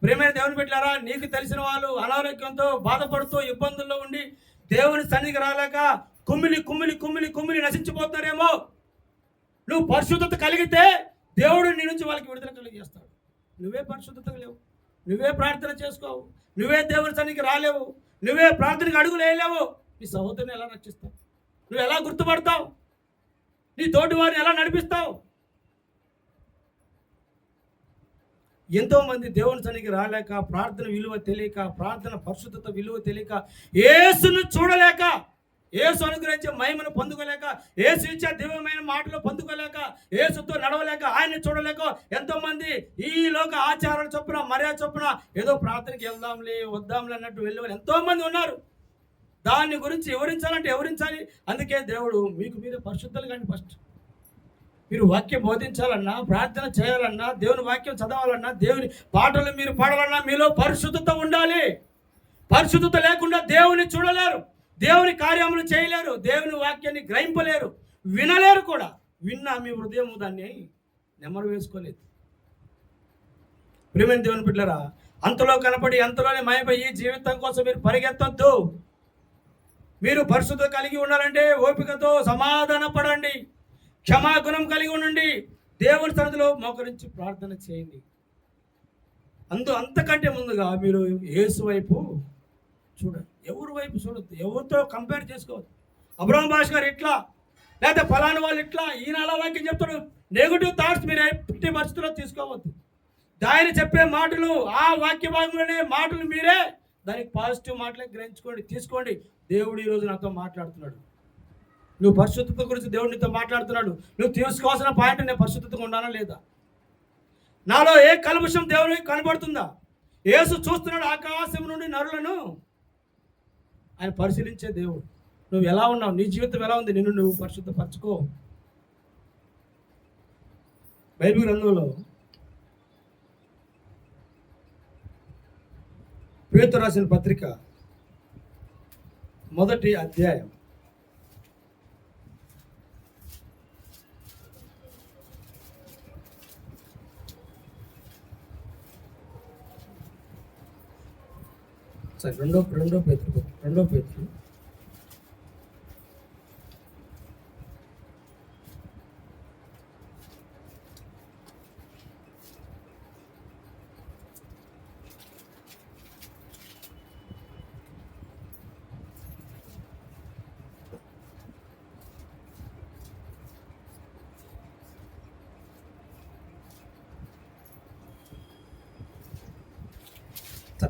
ప్రేమైన దేవుని బిడ్డలారా, నీకు తెలిసిన వాళ్ళు అనారోగ్యంతో బాధపడుతూ ఇబ్బందుల్లో ఉండి దేవుని సన్నిధికి రాలేక కుమిలి కుమిలి కుమిలి కుమిలి నశించిపోతున్నారేమో. నువ్వు పరిశుద్ధత కలిగితే దేవుడు నీ నుంచి వాళ్ళకి విడుదల కలిగజేస్తాడు. నువ్వే పరిశుద్ధత లేవు, నువ్వే ప్రార్థన చేసుకోవు, నువ్వే దేవుని సన్నిధికి రాలేవు, నువ్వే ప్రార్థనకి అడుగులు వేయలేవు, నీ సహోదరుని ఎలా రక్షిస్తావు? నువ్వు ఎలా గుర్తుపడతావు? నీ తోటి వారిని ఎలా నడిపిస్తావు? ఎంతోమంది దేవుని సన్నిధికి రాలేక, ప్రార్థన విలువ తెలియక, ప్రార్థన పరిశుద్ధత విలువ తెలియక, యేసును చూడలేక, యేసు అనుగ్రహించే మహిమను పొందుకోలేక, యేసు ఇచ్చే దివ్యమైన మాటలు పొందుకోలేక, యేసుతో నడవలేక, ఆయన్ని చూడలేక ఎంతోమంది ఈ లోక ఆచారాల చొప్పున, మర్యాద చొప్పున ఏదో ప్రార్థనకి వెళ్దాంలే వద్దాంలే అన్నట్టు వెళ్ళేవాళ్ళు ఎంతోమంది ఉన్నారు. దాని గురించి వివరించాలంటే వివరించాలి. అందుకే దేవుడు మీకు మీరే పరిశుద్ధులు కానీ ఫస్ట్ మీరు వాక్యం బోధించాలన్నా, ప్రార్థన చేయాలన్నా, దేవుని వాక్యం చదవాలన్నా, దేవుని పాటలు మీరు పాడాలన్నా మీలో పరిశుద్ధత ఉండాలి. పరిశుద్ధత లేకుండా దేవుని చూడలేరు, దేవుని కార్యములు చేయలేరు, దేవుని వాక్యాన్ని గ్రహింపలేరు, వినలేరు కూడా. విన్నా మీ హృదయం దాన్ని నెమ్మరు వేసుకోలేదు. ప్రియమైన దేవుని బిడ్డలారా, అంతలో కనపడి అంతలోనే మాయపోయి జీవితం కోసం మీరు పరిగెత్తొద్దు. మీరు పరిశుద్ధత కలిగి ఉండాలంటే ఓపికతో సమాధాన పడండి, క్షమాగుణం కలిగి ఉండండి, దేవుని సన్నిధిలో మోకరించి ప్రార్థన చేయండి. అంతకంటే ముందుగా మీరు యేసు వైపు చూడండి, ఎవరి వైపు చూడొద్దు, ఎవరితో కంపేర్ చేసుకోవద్దు. అబ్రహాం భాష గారు ఇట్లా, లేకపోతే ఫలానా వాళ్ళు ఇట్లా, ఈయన అలా వాక్యం చెప్తాడు. నెగిటివ్ థాట్స్ మీరు ఎట్టి పరిస్థితుల్లో తీసుకోవద్దు. ఆయన చెప్పే మాటలు, ఆ వాక్య భాగంలోనే మాటలు మీరే దానికి పాజిటివ్ మాటలే గ్రహించుకోండి, తీసుకోండి. దేవుడు ఈరోజు నాతో మాట్లాడుతున్నాడు, నువ్వు పరిశుద్ధత గురించి దేవుడు నీతో మాట్లాడుతున్నాడు. నువ్వు తీసుకోవాల్సిన పాయింట్, నేను పరిశుద్ధతగా ఉన్నానా లేదా, నాలో ఏ కల్మషం దేవునికి కనబడుతుందా? యేసు చూస్తున్నాడు ఆకాశం నుండి నరులను, ఆయన పరిశీలించే దేవుడు. నువ్వు ఎలా ఉన్నావు, నీ జీవితం ఎలా ఉంది, నిన్ను నువ్వు పరిశుద్ధపరచుకో. బైబిల్ గ్రంథంలో పేతురు రాసిన పత్రిక 1వ అధ్యాయం 2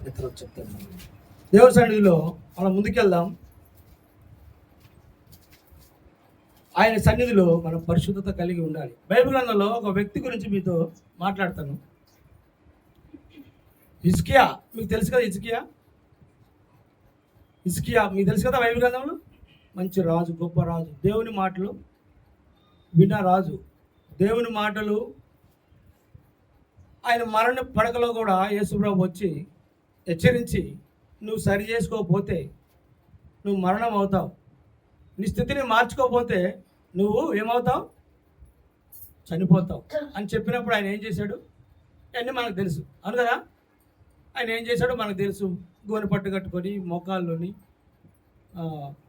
పేతురు చెప్తాను. దేవుని సన్నిధిలో మనం ముందుకెళ్దాం. ఆయన సన్నిధిలో మనం పరిశుద్ధత కలిగి ఉండాలి. బైబిల్ గ్రంథంలో ఒక వ్యక్తి గురించి మీతో మాట్లాడతాను. హిజ్కియా, మీకు తెలుసు కదా హిజ్కియా మీకు తెలుసు కదా. బైబిల్ గ్రంథంలో మంచి రాజు, గొప్ప రాజు, దేవుని మాటలు విన్న రాజు, దేవుని మాటలు. ఆయన మరణ పడకలో కూడా యేసుప్రభు వచ్చి హెచ్చరించి, నువ్వు సరి చేసుకోకపోతే నువ్వు మరణం అవుతావు, నీ స్థితిని మార్చుకోకపోతే నువ్వు ఏమవుతావు, చనిపోతావు అని చెప్పినప్పుడు ఆయన ఏం చేశాడు అన్నీ మనకు తెలుసు, అవును కదా. ఆయన ఏం చేశాడో మనకు తెలుసు. గోనె పట్టు కట్టుకొని మోకాల్లోని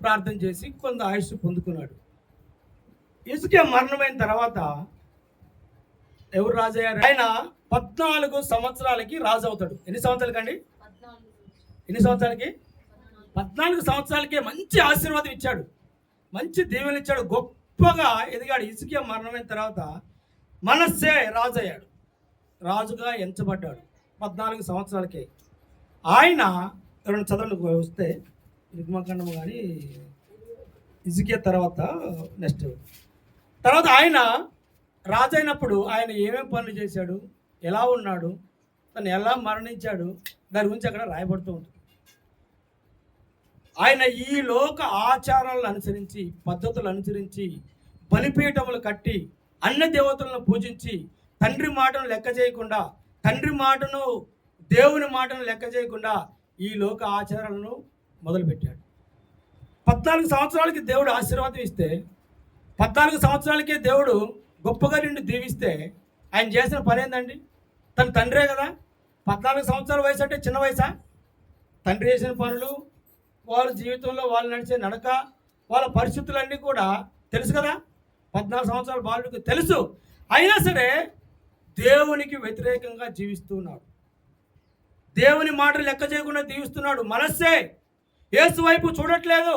ప్రార్థన చేసి కొంత ఆయుష్ పొందుకున్నాడు. హిజ్కియా మరణమైన తర్వాత ఎవరు రాజు అయ్యారు? ఆయన 14 సంవత్సరాలకి రాజు అవుతాడు. ఎన్ని సంవత్సరాలకి అండి? 14 సంవత్సరాలకే మంచి ఆశీర్వాదం ఇచ్చాడు, మంచి దీవెనలు ఇచ్చాడు, గొప్పగా ఎదిగాడు. హిజ్కియా మరణమైన తర్వాత మనస్సే రాజు అయ్యాడు, రాజుగా ఎంచబడ్డాడు 14 సంవత్సరాలకే. ఆయన ఎవరైనా చదవండి వస్తే నిర్గమకాండము కానీ హిజ్కియా తర్వాత నెక్స్ట్ తర్వాత ఆయన రాజు అయినప్పుడు ఆయన ఏమేమి పనులు చేశాడు, ఎలా ఉన్నాడు, తను ఎలా మరణించాడు, దాని గురించి అక్కడ రాయబడుతూ ఉంటుంది. ఆయన ఈ లోక ఆచారాలను అనుసరించి, పద్ధతులు అనుసరించి, బలిపీఠములు కట్టి, అన్ని దేవతలను పూజించి, తండ్రి మాటను లెక్క చేయకుండా, తండ్రి మాటను దేవుని మాటను లెక్క చేయకుండా ఈ లోక ఆచారాలను మొదలుపెట్టాడు. 14 సంవత్సరాలకి దేవుడు ఆశీర్వాదం ఇస్తే, 14 సంవత్సరాలకే దేవుడు గొప్పగా నిన్ను దీవిస్తే ఆయన చేసిన పని ఏందండి? తన తండ్రే కదా. 14 సంవత్సరాల వయసు అంటే చిన్న వయసా? తండ్రి చేసిన పనులు, వాళ్ళ జీవితంలో వాళ్ళు నడిచే నడక, వాళ్ళ పరిస్థితులన్నీ కూడా తెలుసు కదా. 14 సంవత్సరాల బాలుడికి తెలుసు. అయినా సరే దేవునికి వ్యతిరేకంగా జీవిస్తున్నాడు, దేవుని మాటలు లెక్క చేయకుండా జీవిస్తున్నాడు. మనస్సే యేసు వైపు చూడట్లేదు,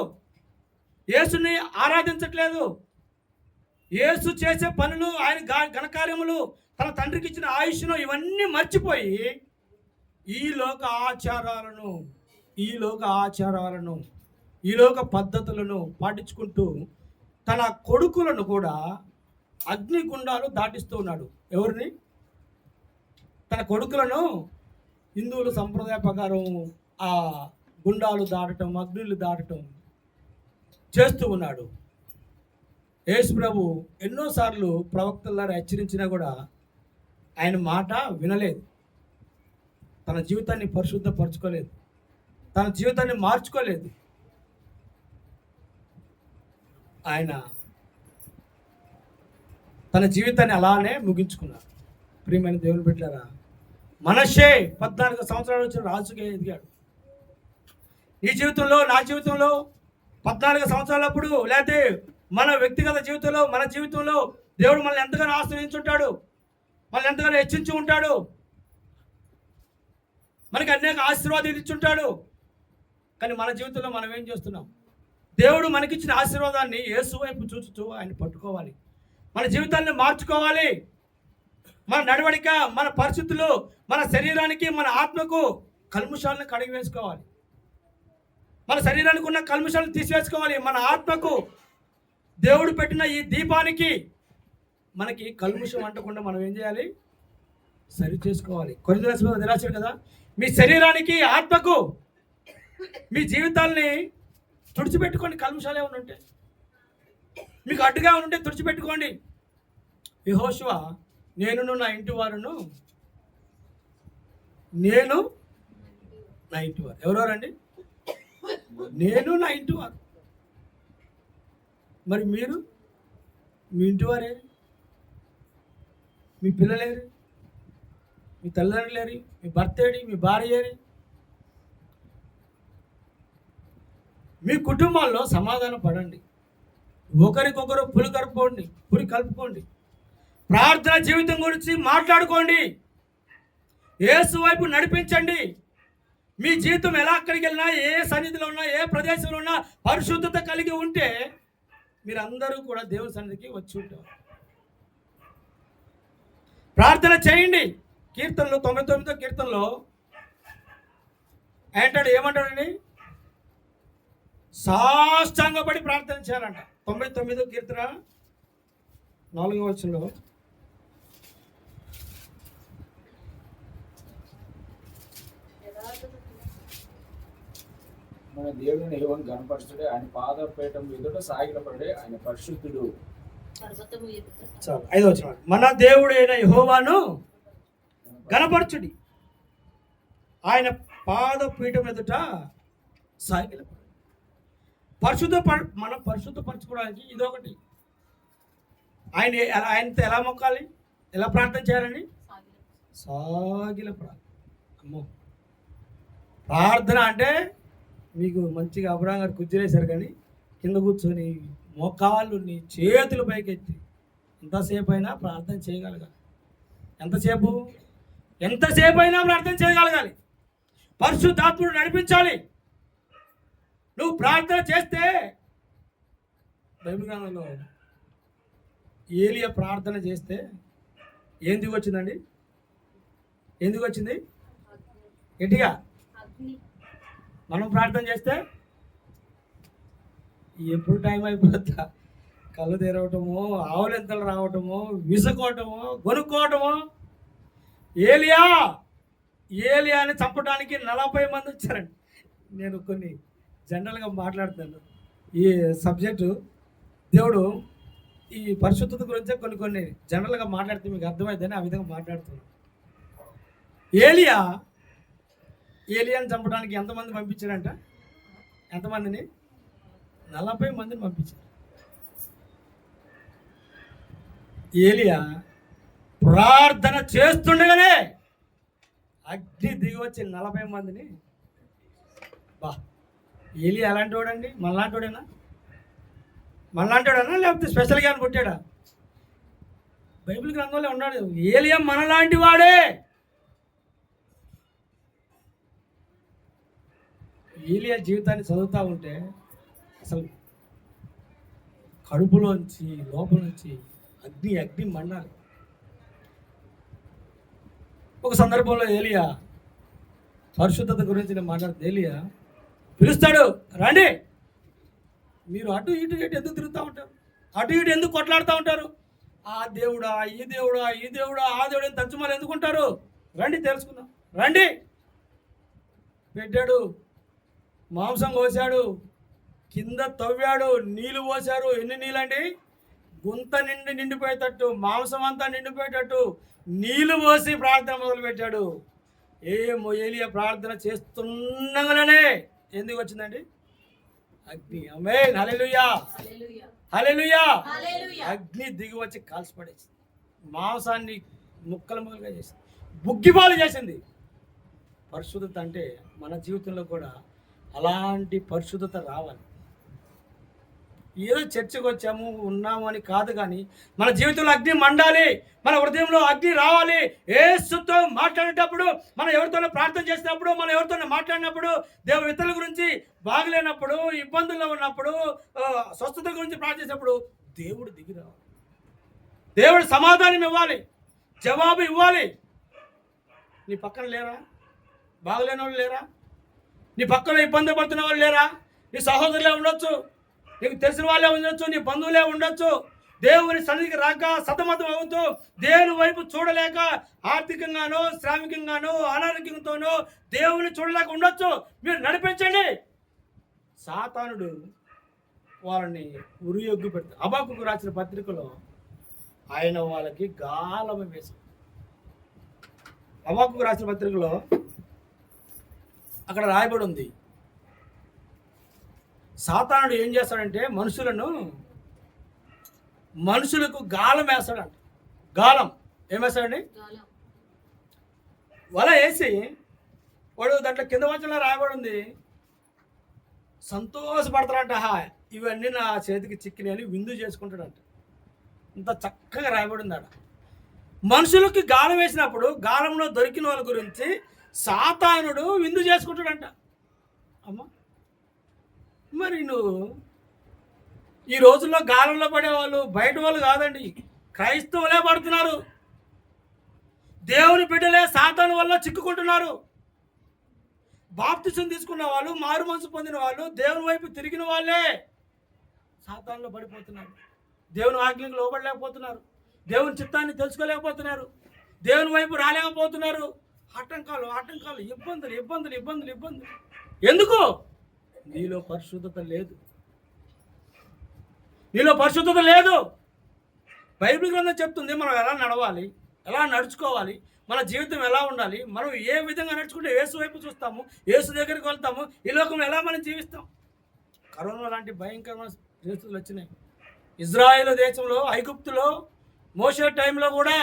యేసుని ఆరాధించట్లేదు. యేసు చేసే పనులు, ఆయన ఘనకార్యములు, తన తండ్రికి ఇచ్చిన ఆయుష్ను ఇవన్నీ మర్చిపోయి ఈ లోక ఆచారాలను, ఈ లోక పద్ధతులను పాటించుకుంటూ తన కొడుకులను కూడా అగ్నిగుండాలు దాటిస్తూ ఉన్నాడు. ఎవరిని? తన కొడుకులను హిందువుల సంప్రదాయ ప్రకారం ఆ గుండాలు దాటడం, అగ్నులు దాటడం చేస్తూ ఉన్నాడు. యేసు ప్రభు ఎన్నోసార్లు ప్రవక్తల ద్వారా హెచ్చరించినా కూడా ఆయన మాట వినలేదు. తన జీవితాన్ని పరిశుద్ధపరచుకోలేదు, తన జీవితాన్ని మార్చుకోలేదు. ఆయన తన జీవితాన్ని అలానే ముగించుకున్నాడు. ప్రియమైన దేవుని బిడ్డలారా, మనష్షే 14 సంవత్సరాలు వచ్చిన రాజుగా ఎదిగాడు. నీ జీవితంలో, నా జీవితంలో 14 సంవత్సరాలప్పుడు, లేకపోతే మన వ్యక్తిగత జీవితంలో, మన జీవితంలో దేవుడు మనల్ని ఎంతగానో ఆశ్రయించుంటాడు, మనల్ని ఎంతగానో హెచ్చించి ఉంటాడు, మనకి అనేక ఆశీర్వాదాలు ఇచ్చుంటాడు. కానీ మన జీవితంలో మనం ఏం చేస్తున్నాం? దేవుడు మనకిచ్చిన ఆశీర్వాదాన్ని యేసు వైపు చూచుతూ ఆయన పట్టుకోవాలి, మన జీవితాన్ని మార్చుకోవాలి. మన నడవడిక, మన పరిస్థితులు, మన శరీరానికి, మన ఆత్మకు కల్ముషాలను కడిగి వేసుకోవాలి. మన శరీరానికి ఉన్న కల్ముషాలను తీసివేసుకోవాలి. మన ఆత్మకు దేవుడు పెట్టిన ఈ దీపానికి మనకి కల్ముషం అంటకుండా మనం ఏం చేయాలి? సరి చేసుకోవాలి. కొరింథీయులకు రాశాడు కదా, మీ శరీరానికి, ఆత్మకు, మీ జీవితాల్ని తుడిచిపెట్టుకోండి. కల్ముషాలు ఏమైనా ఉంటే, మీకు అడ్డుగా ఉంటే తుడిచిపెట్టుకోండి. యెహోషువ, నేను నా ఇంటి వారును, నేను నా ఇంటి వారు. ఎవరెవరండి? నేను నా ఇంటి వారు. మరి మీరు, మీ ఇంటి వారే, మీ పిల్లలేరు, మీ తల్లిదండ్రులేరు, మీ భర్త ఏడి, మీ భార్య ఏరి? మీ కుటుంబాల్లో సమాధానం పడండి, ఒకరికొకరు పులి కలుపుకోండి, ప్రార్థన జీవితం గురించి మాట్లాడుకోండి, యేసు వైపు నడిపించండి. మీ జీవితం ఎలా అక్కడికి వెళ్ళినా, ఏ సన్నిధిలో ఉన్నా, ఏ ప్రదేశంలో ఉన్నా పరిశుద్ధత కలిగి ఉంటే మీరందరూ కూడా దేవుని సన్నిధికి వచ్చి ఉంటారు. ప్రార్థన చేయండి. కీర్తనలో 99వ కీర్తనలో అంటాడు, ఏమంటాడండి? సాష్టాంగపడి ప్రార్థన చేయాలంట. 99వ కీర్తన 4వ వచనంలో, మన దేవుని యెహోవాను గణపరచుడే, ఆయన పాదపీఠం ఎదుట సాగిలపడే, ఆయన పరిశుద్ధుడు. 5వ వచనం, మన దేవుడైన యెహోవాను గణపరచుడి, ఆయన పాదపీఠం ఎదుట సాగిలపడే. మనం పరిశుద్ధపరచుకోవడానికి ఇదొకటి. ఆయనతో ఎలా మొక్కాలి, ఎలా ప్రార్థన చేయాలండి? సాగిల ప్రార్థన. అమ్మో, ప్రార్థన అంటే మీకు మంచిగా అబ్రహాం గారు కుర్చీలేశారు, కానీ కింద కూర్చొని మోకాళ్ళు చేతులు పైకెత్తి ఎంతసేపు అయినా ప్రార్థన చేయగలగాలి. ఎంతసేపు అయినా ప్రార్థన చేయగలగాలి. పరిశుద్ధాత్ముడు నడిపించాలి. నువ్వు ప్రార్థన చేస్తే, బైబిల్ గ్రంథంలో ఏలియా ప్రార్థన చేస్తే ఎందుకు వచ్చిందండి? ఎందుకు వచ్చింది? గట్టిగా. మనం ప్రార్థన చేస్తే ఎప్పుడు టైం అయిపోతుందా, కళ్ళు తెరవటము, ఆవులెంతలు రావటము, విసుకోవటము, కొనుక్కోవటము. ఏలియాని చంపడానికి 40 మంది వచ్చారండి. నేను కొన్ని జనరల్గా మాట్లాడుతున్నాను ఈ సబ్జెక్టు. దేవుడు ఈ పరిశుద్ధత గురించే కొన్ని జనరల్గా మాట్లాడితే మీకు అర్థమైందని ఆ విధంగా మాట్లాడుతున్నాను. ఏలియాని చంపడానికి ఎంతమంది పంపించారంట? ఎంతమందిని? 40 మందిని పంపించారు. ఏలియా ప్రార్థన చేస్తుండగానే అగ్ని దిగి వచ్చి 40 మందిని. బా, ఏలియా ఎలాంటి వాడండి? మనలాంటివాడేనా లేకపోతే స్పెషల్గా అని పుట్టాడా? బైబిల్ గ్రంథంలో ఉన్నాడు. ఏలియా మనలాంటి వాడే. ఏలియా జీవితాన్ని చదువుతూ ఉంటే అసలు కడుపులోంచి లోపల నుంచి అగ్ని మండాలి. ఒక సందర్భంలో ఏలియా పరిశుద్ధత గురించి నేను మాట్లాడుతూ ఏలియా పిలుస్తాడు, రండి. మీరు అటు ఇటు ఎందుకు తిరుగుతూ ఉంటారు? అటు ఇటు ఎందుకు కొట్లాడుతూ ఉంటారు? ఆ దేవుడా, ఈ దేవుడా, ఆ దేవుడు తచ్చుమలు ఎందుకుంటారు? రండి తెలుసుకుందాం, రండి. పెట్టాడు, మాంసం కోసాడు, కింద తవ్వాడు, నీళ్ళు పోసారు. ఎన్ని నీళ్ళండి? గుంత నిండిపోయేటట్టు, మాంసం అంతా నిండిపోయేటట్టు నీళ్ళు పోసి ప్రార్థన మొదలుపెట్టాడు. ఏలియా ప్రార్థన చేస్తుండగానే ఎందుకు వచ్చిందండి? అగ్ని. ఆమేన్, హల్లెలూయా, హల్లెలూయా. అగ్ని దిగి వచ్చి కాల్చిపడేసింది. మాంసాన్ని ముక్కలుగా చేసింది, బుగ్గిపాలు చేసింది. పరిశుద్ధత అంటే మన జీవితంలో కూడా అలాంటి పరిశుద్ధత రావాలి. ఏదో చర్చకు వచ్చాము ఉన్నాము అని కాదు, కానీ మన జీవితంలో అగ్ని మండాలి, మన హృదయంలో అగ్ని రావాలి. యేసుతో మాట్లాడేటప్పుడు, మనం ఎవరితోనో ప్రార్థన చేసినప్పుడు, మనం ఎవరితోనో మాట్లాడినప్పుడు, దేవుని ఇతరుల గురించి బాగలేనప్పుడు, ఇబ్బందుల్లో ఉన్నప్పుడు, స్వస్థత గురించి ప్రార్థించినప్పుడు దేవుడు దిగి రావాలి. దేవుడు సమాధానం ఇవ్వాలి, జవాబు ఇవ్వాలి. నీ పక్కన లేరా? బాగలేని వాళ్ళు లేరా? నీ పక్కన ఇబ్బంది పడుతున్న వాళ్ళు లేరా? నీ సహోదరులే ఉండొచ్చు, నీకు తెలిసిన వాళ్ళే ఉండొచ్చు, నీ బంధువులే ఉండొచ్చు. దేవుని సన్నిధికి రాక సతమతం అవుతూ దేవుని వైపు చూడలేక ఆర్థికంగానో శ్రామికంగానో అనారోగ్యంతోనో దేవుని చూడలేక ఉండొచ్చు. మీరు నడిపించండి. సాతానుడు వాళ్ళని ఉరియొగ్గు పెడతాడు. హబక్కూకు రాసిన పత్రికలో ఆయన వాళ్ళకి గాలం వేశాడు. హబక్కూకు రాసిన పత్రికలో అక్కడ రాయబడి ఉంది, సాతానుడు ఏం చేస్తాడంటే మనుషులకు గాలం వేస్తాడంట. గాలం ఏం వేస్తాడండి? వల వేసి వాడు దాంట్లో కింద వచ్చేలా రాయబడి ఉంది, సంతోషపడతాడంట. ఇవన్నీ నా చేతికి చిక్కినాయని విందు చేసుకుంటాడంట. ఇంత చక్కగా రాయబడి ఉంది ఆడ. మనుషులకి గాలం వేసినప్పుడు గాలంలో దొరికిన వాళ్ళ గురించి సాతానుడు విందు చేసుకుంటాడంట. అమ్మా, మరి నువ్వు ఈ రోజుల్లో గాలంలో పడేవాళ్ళు బయట వాళ్ళు కాదండి, క్రైస్తవులే పడుతున్నారు. దేవుని బిడ్డలే సాతాను వల్ల చిక్కుకుంటున్నారు. బాప్తిసం తీసుకున్న వాళ్ళు, మారు మనసు పొందిన వాళ్ళు, దేవుని వైపు తిరిగిన వాళ్ళే సాతానులో పడిపోతున్నారు. దేవుని ఆజ్ఞలకు లోబడలేకపోతున్నారు, దేవుని చిత్తాన్ని తెలుసుకోలేకపోతున్నారు, దేవుని వైపు రాలేకపోతున్నారు. ఆటంకాలు, ఇబ్బందులు. ఎందుకు? నీలో పరిశుద్ధత లేదు. బైబిల్ గ్రంథం చెప్తుంది మనం ఎలా నడవాలి, ఎలా నడుచుకోవాలి, మన జీవితం ఎలా ఉండాలి, మనం ఏ విధంగా నడుచుకుంటే యేసు వైపు చూస్తాము, యేసు దగ్గరికి వెళ్తాము, ఈ లోకంలో ఎలా మనం జీవిస్తాం. కరోనా లాంటి భయంకరమైన పరిస్థితులు వచ్చినాయి. ఇజ్రాయేల్ దేశంలో, ఐగుప్తులో, మోషే టైంలో కూడా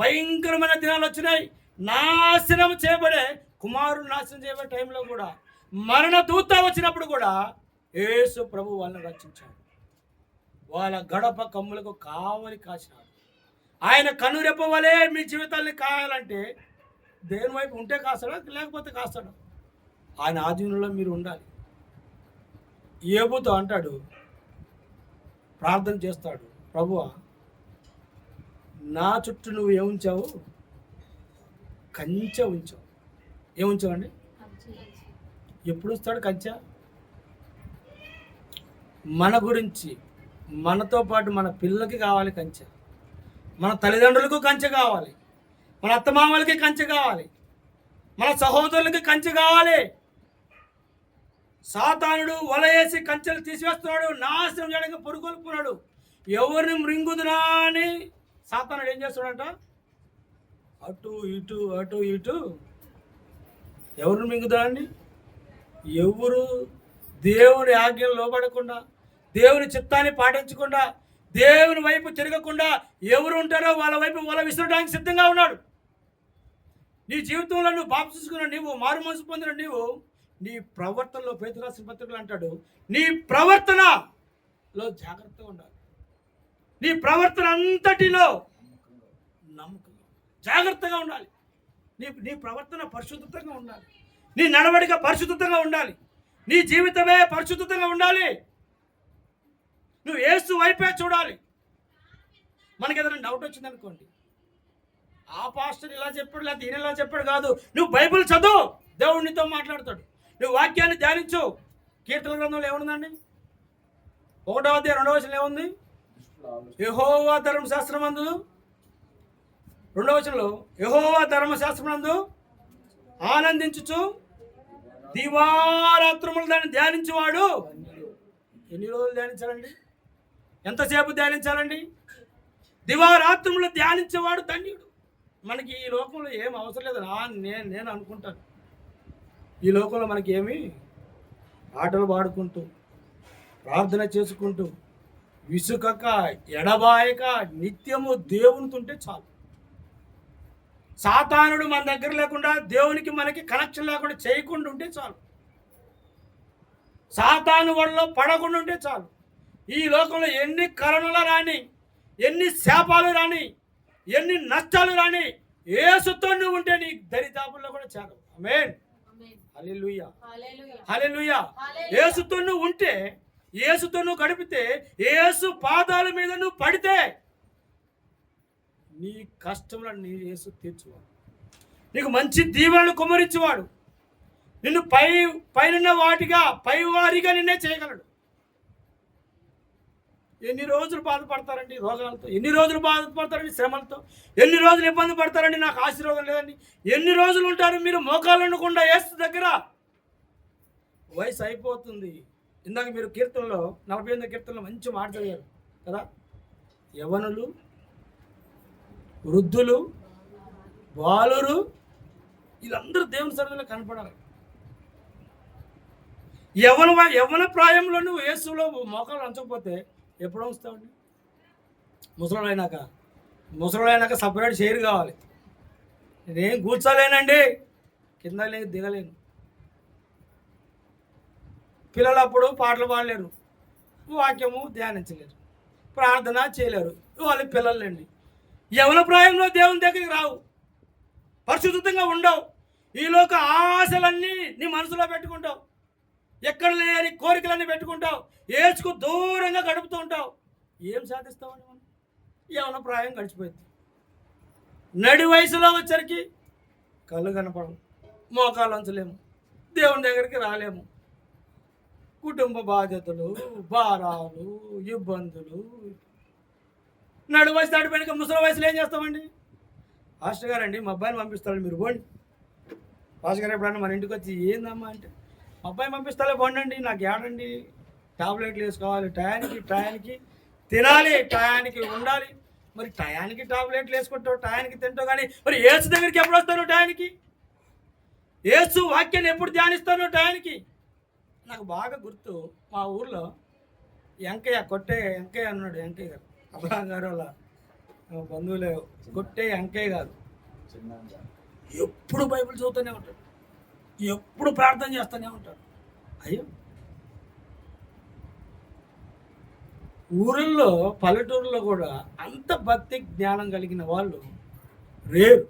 భయంకరమైన దినాలు వచ్చినాయి. నాశనం చేయబడే కుమారుడు నాశనం చేయబడే టైంలో కూడా మరణ దూత వచ్చినప్పుడు కూడా యేసు ప్రభు వాళ్ళని రక్షించాడు. వాళ్ళ గడప కమ్ములకు కావలి కాసినాడు. ఆయన కనురెప్ప వలె మీ జీవితాన్ని కాయాలంటే దేని వైపు ఉంటే కాస్తాడా, లేకపోతే కాస్తాడా? ఆయన ఆధీనంలో మీరు ఉండాలి. ఏబుతో అంటాడు, ప్రార్థన చేస్తాడు, ప్రభువా నా చుట్టూ నువ్వు ఏముంచావు? కంచె ఉంచావు. ఏముంచావండి? ఎప్పుడు వస్తాడు కంచె? మన గురించి, మనతో పాటు మన పిల్లలకి కావాలి కంచె, మన తల్లిదండ్రులకు కంచె కావాలి, మన అత్తమామలకి కంచె కావాలి, మన సహోదరులకి కంచె కావాలి. సాతానుడు వల వేసి కంచెలు తీసివేస్తున్నాడు, నాశనం చేయడానికి పొరుగొల్పుతున్నాడు. ఎవరిని మృంగుదునా అని సాతానుడు ఏం చేస్తున్నాడంట? అటు ఇటు అటు ఇటు. ఎవరిని మింగుదా అండి? ఎవరు దేవుని ఆజ్ఞలు లోబడకుండా, దేవుని చిత్తాన్ని పాటించకుండా, దేవుని వైపు తిరగకుండా ఎవరు ఉంటారో వాళ్ళ వైపు వల విసరడానికి సిద్ధంగా ఉన్నాడు. నీ జీవితంలో నువ్వు బాప్తిస్కున్న నీవు, మారు మనసు పొందిన నీవు, నీ ప్రవర్తనలో పేతురు రాసిన పత్రికలు అంటాడు, నీ ప్రవర్తనలో జాగ్రత్తగా ఉండాలి. నీ ప్రవర్తన అంతటిలో నమ్మకంగా జాగ్రత్తగా ఉండాలి. నీ ప్రవర్తన పరిశుద్ధంగా ఉండాలి. నీ నడవడిక పరిశుద్ధంగా ఉండాలి. నీ జీవితమే పరిశుద్ధంగా ఉండాలి. నువ్వు యేసు వైపే చూడాలి. మనకి ఏదైనా డౌట్ వచ్చిందనుకోండి, ఆ పాస్టర్ ఇలా చెప్పాడు లేదా ఈయన ఇలా చెప్పాడు కాదు, నువ్వు బైబిల్ చదువు, దేవుడు నీతో మాట్లాడతాడు. నువ్వు వాక్యాన్ని ధ్యానించు. కీర్తన గ్రంథంలో ఏముందండి? 1వ అధ్యాయం 2వ వచనంలో ఏముంది? యెహోవా ధర్మశాస్త్రమందు, 2వ వచనంలో యెహోవా ధర్మశాస్త్రమందు ఆనందించుచు దివారాత్రములు దాన్ని ధ్యానించేవాడు. ఎన్ని రోజులు ధ్యానించాలండి? ఎంతసేపు ధ్యానించాలండి? దివారాత్రములు ధ్యానించేవాడు ధన్యుడు. మనకి ఈ లోకంలో ఏం అవసరం లేదు. నేను అనుకుంటాను, ఈ లోకంలో మనకి ఏమి ఆటలు పాడుకుంటూ, ప్రార్థన చేసుకుంటూ, విసుకక ఎడబాయక నిత్యము దేవునితో ఉంటే చాలు. సాతానుడు మన దగ్గర లేకుండా, దేవునికి మనకి కనెక్షన్ లేకుండా చేయకుండా ఉంటే చాలు. సాతాను వల్ల పడకుండా ఉంటే చాలు. ఈ లోకంలో ఎన్ని కరోనాలు రాని, ఎన్ని శాపాలు రాని, ఎన్ని నష్టాలు రాని, యేసుతో నువ్వు ఉంటే నీ దరిదాపుల్లో కూడా చాలు. ఆమేన్. హల్లెలూయా, హల్లెలూయా. యేసుతో నువ్వు ఉంటే, యేసుతో నువ్వు గడిపితే, యేసు పాదాల మీద నువ్వు పడితే, నీ కష్టములను నీ యేసు తీర్చువాడు. నీకు మంచి దీవెనలు కుమ్మరించేవాడు. నిన్ను పైన వాటిగా పైవారిగా నిన్నే చేయగలడు. ఎన్ని రోజులు బాధపడతారండి రోగాలతో, ఎన్ని రోజులు బాధపడతారండి శ్రమలతో, ఎన్ని రోజులు ఇబ్బంది పడతారండి నాకు ఆశీర్వాదం లేదండి, ఎన్ని రోజులు ఉంటారు మీరు మోకాళ్ళు ఉండకుండా యేసు దగ్గర? వయసు అయిపోతుంది. ఇందాక మీరు కీర్తనలో 48వ కీర్తనలో మంచి మాట చదివారు కదా, యవనులు, వృద్ధులు, బాలురు వీళ్ళందరూ దేవుని సన్నిధిలో కనపడాలి. యవన ప్రాయంలో నువ్వు యేసులో మోకాలు అంచకపోతే ఎప్పుడు వస్తావండి? ముసలోడైనాక సపరేట్ చైర్ కావాలి. నేనేం కూర్చోలేనండి, కింద లేదు దిగలేను. పిల్లలప్పుడు పాటలు పాడలేరు, వాక్యము ధ్యానించలేరు, ప్రార్థన చేయలేరు, వాళ్ళ పిల్లలండి. యవన ప్రాయంలో దేవుని దగ్గరికి రావు, పరిశుద్ధంగా ఉండవు, ఈలోక ఆశలన్నీ నీ మనసులో పెట్టుకుంటావు, ఎక్కడ లేని కోరికలన్నీ పెట్టుకుంటావు, యేసుకు దూరంగా గడుపుతూ ఉంటావు. ఏం సాధిస్తామని మనం? యవన ప్రాయం గడిచిపోయింది. నడి వయసులో వచ్చరికి కళ్ళు కనపడవు, మోకాలు అంచలేము, దేవుని దగ్గరికి రాలేము, కుటుంబ బాధ్యతలు, భారాలు, ఇబ్బందులు. నడు వయసు దాటిపోయినాక ముసలి వయసులో ఏం చేస్తామండి? పాస్టర్ గారండి మా అబ్బాయిని పంపిస్తాడు, మీరు పోండి. పాస్టర్ గారు ఎప్పుడన్నా మన ఇంటికి వచ్చి ఏందమ్మా అంటే, మా అబ్బాయి పంపిస్తాలే పోండి, నాకు ఏడండి టాబ్లెట్లు వేసుకోవాలి, టయానికి తినాలి, టయానికి ఉండాలి. మరి టయానికి టాబ్లెట్లు వేసుకుంటావు, టయానికి తింటావు, కానీ మరి యేసు దగ్గరికి ఎప్పుడు వస్తాను? టయానికి యేసు వాక్యాన్ని ఎప్పుడు ధ్యానిస్తాను? టయానికి. నాకు బాగా గుర్తు, మా ఊర్లో కొట్టే వెంకయ్య అన్నాడు. వెంకయ్య గారు అబ్రహాం గారు వాళ్ళ బంధువులే. కొట్టే వెంకయ్య గారు ఎప్పుడు బైబిల్ చదువుతూనే ఉంటాడు, ఎప్పుడు ప్రార్థన చేస్తూనే ఉంటాడు. అయ్యో, ఊళ్ళో పల్లెటూరులో కూడా అంత భక్తి జ్ఞానం కలిగిన వాళ్ళు రేరు.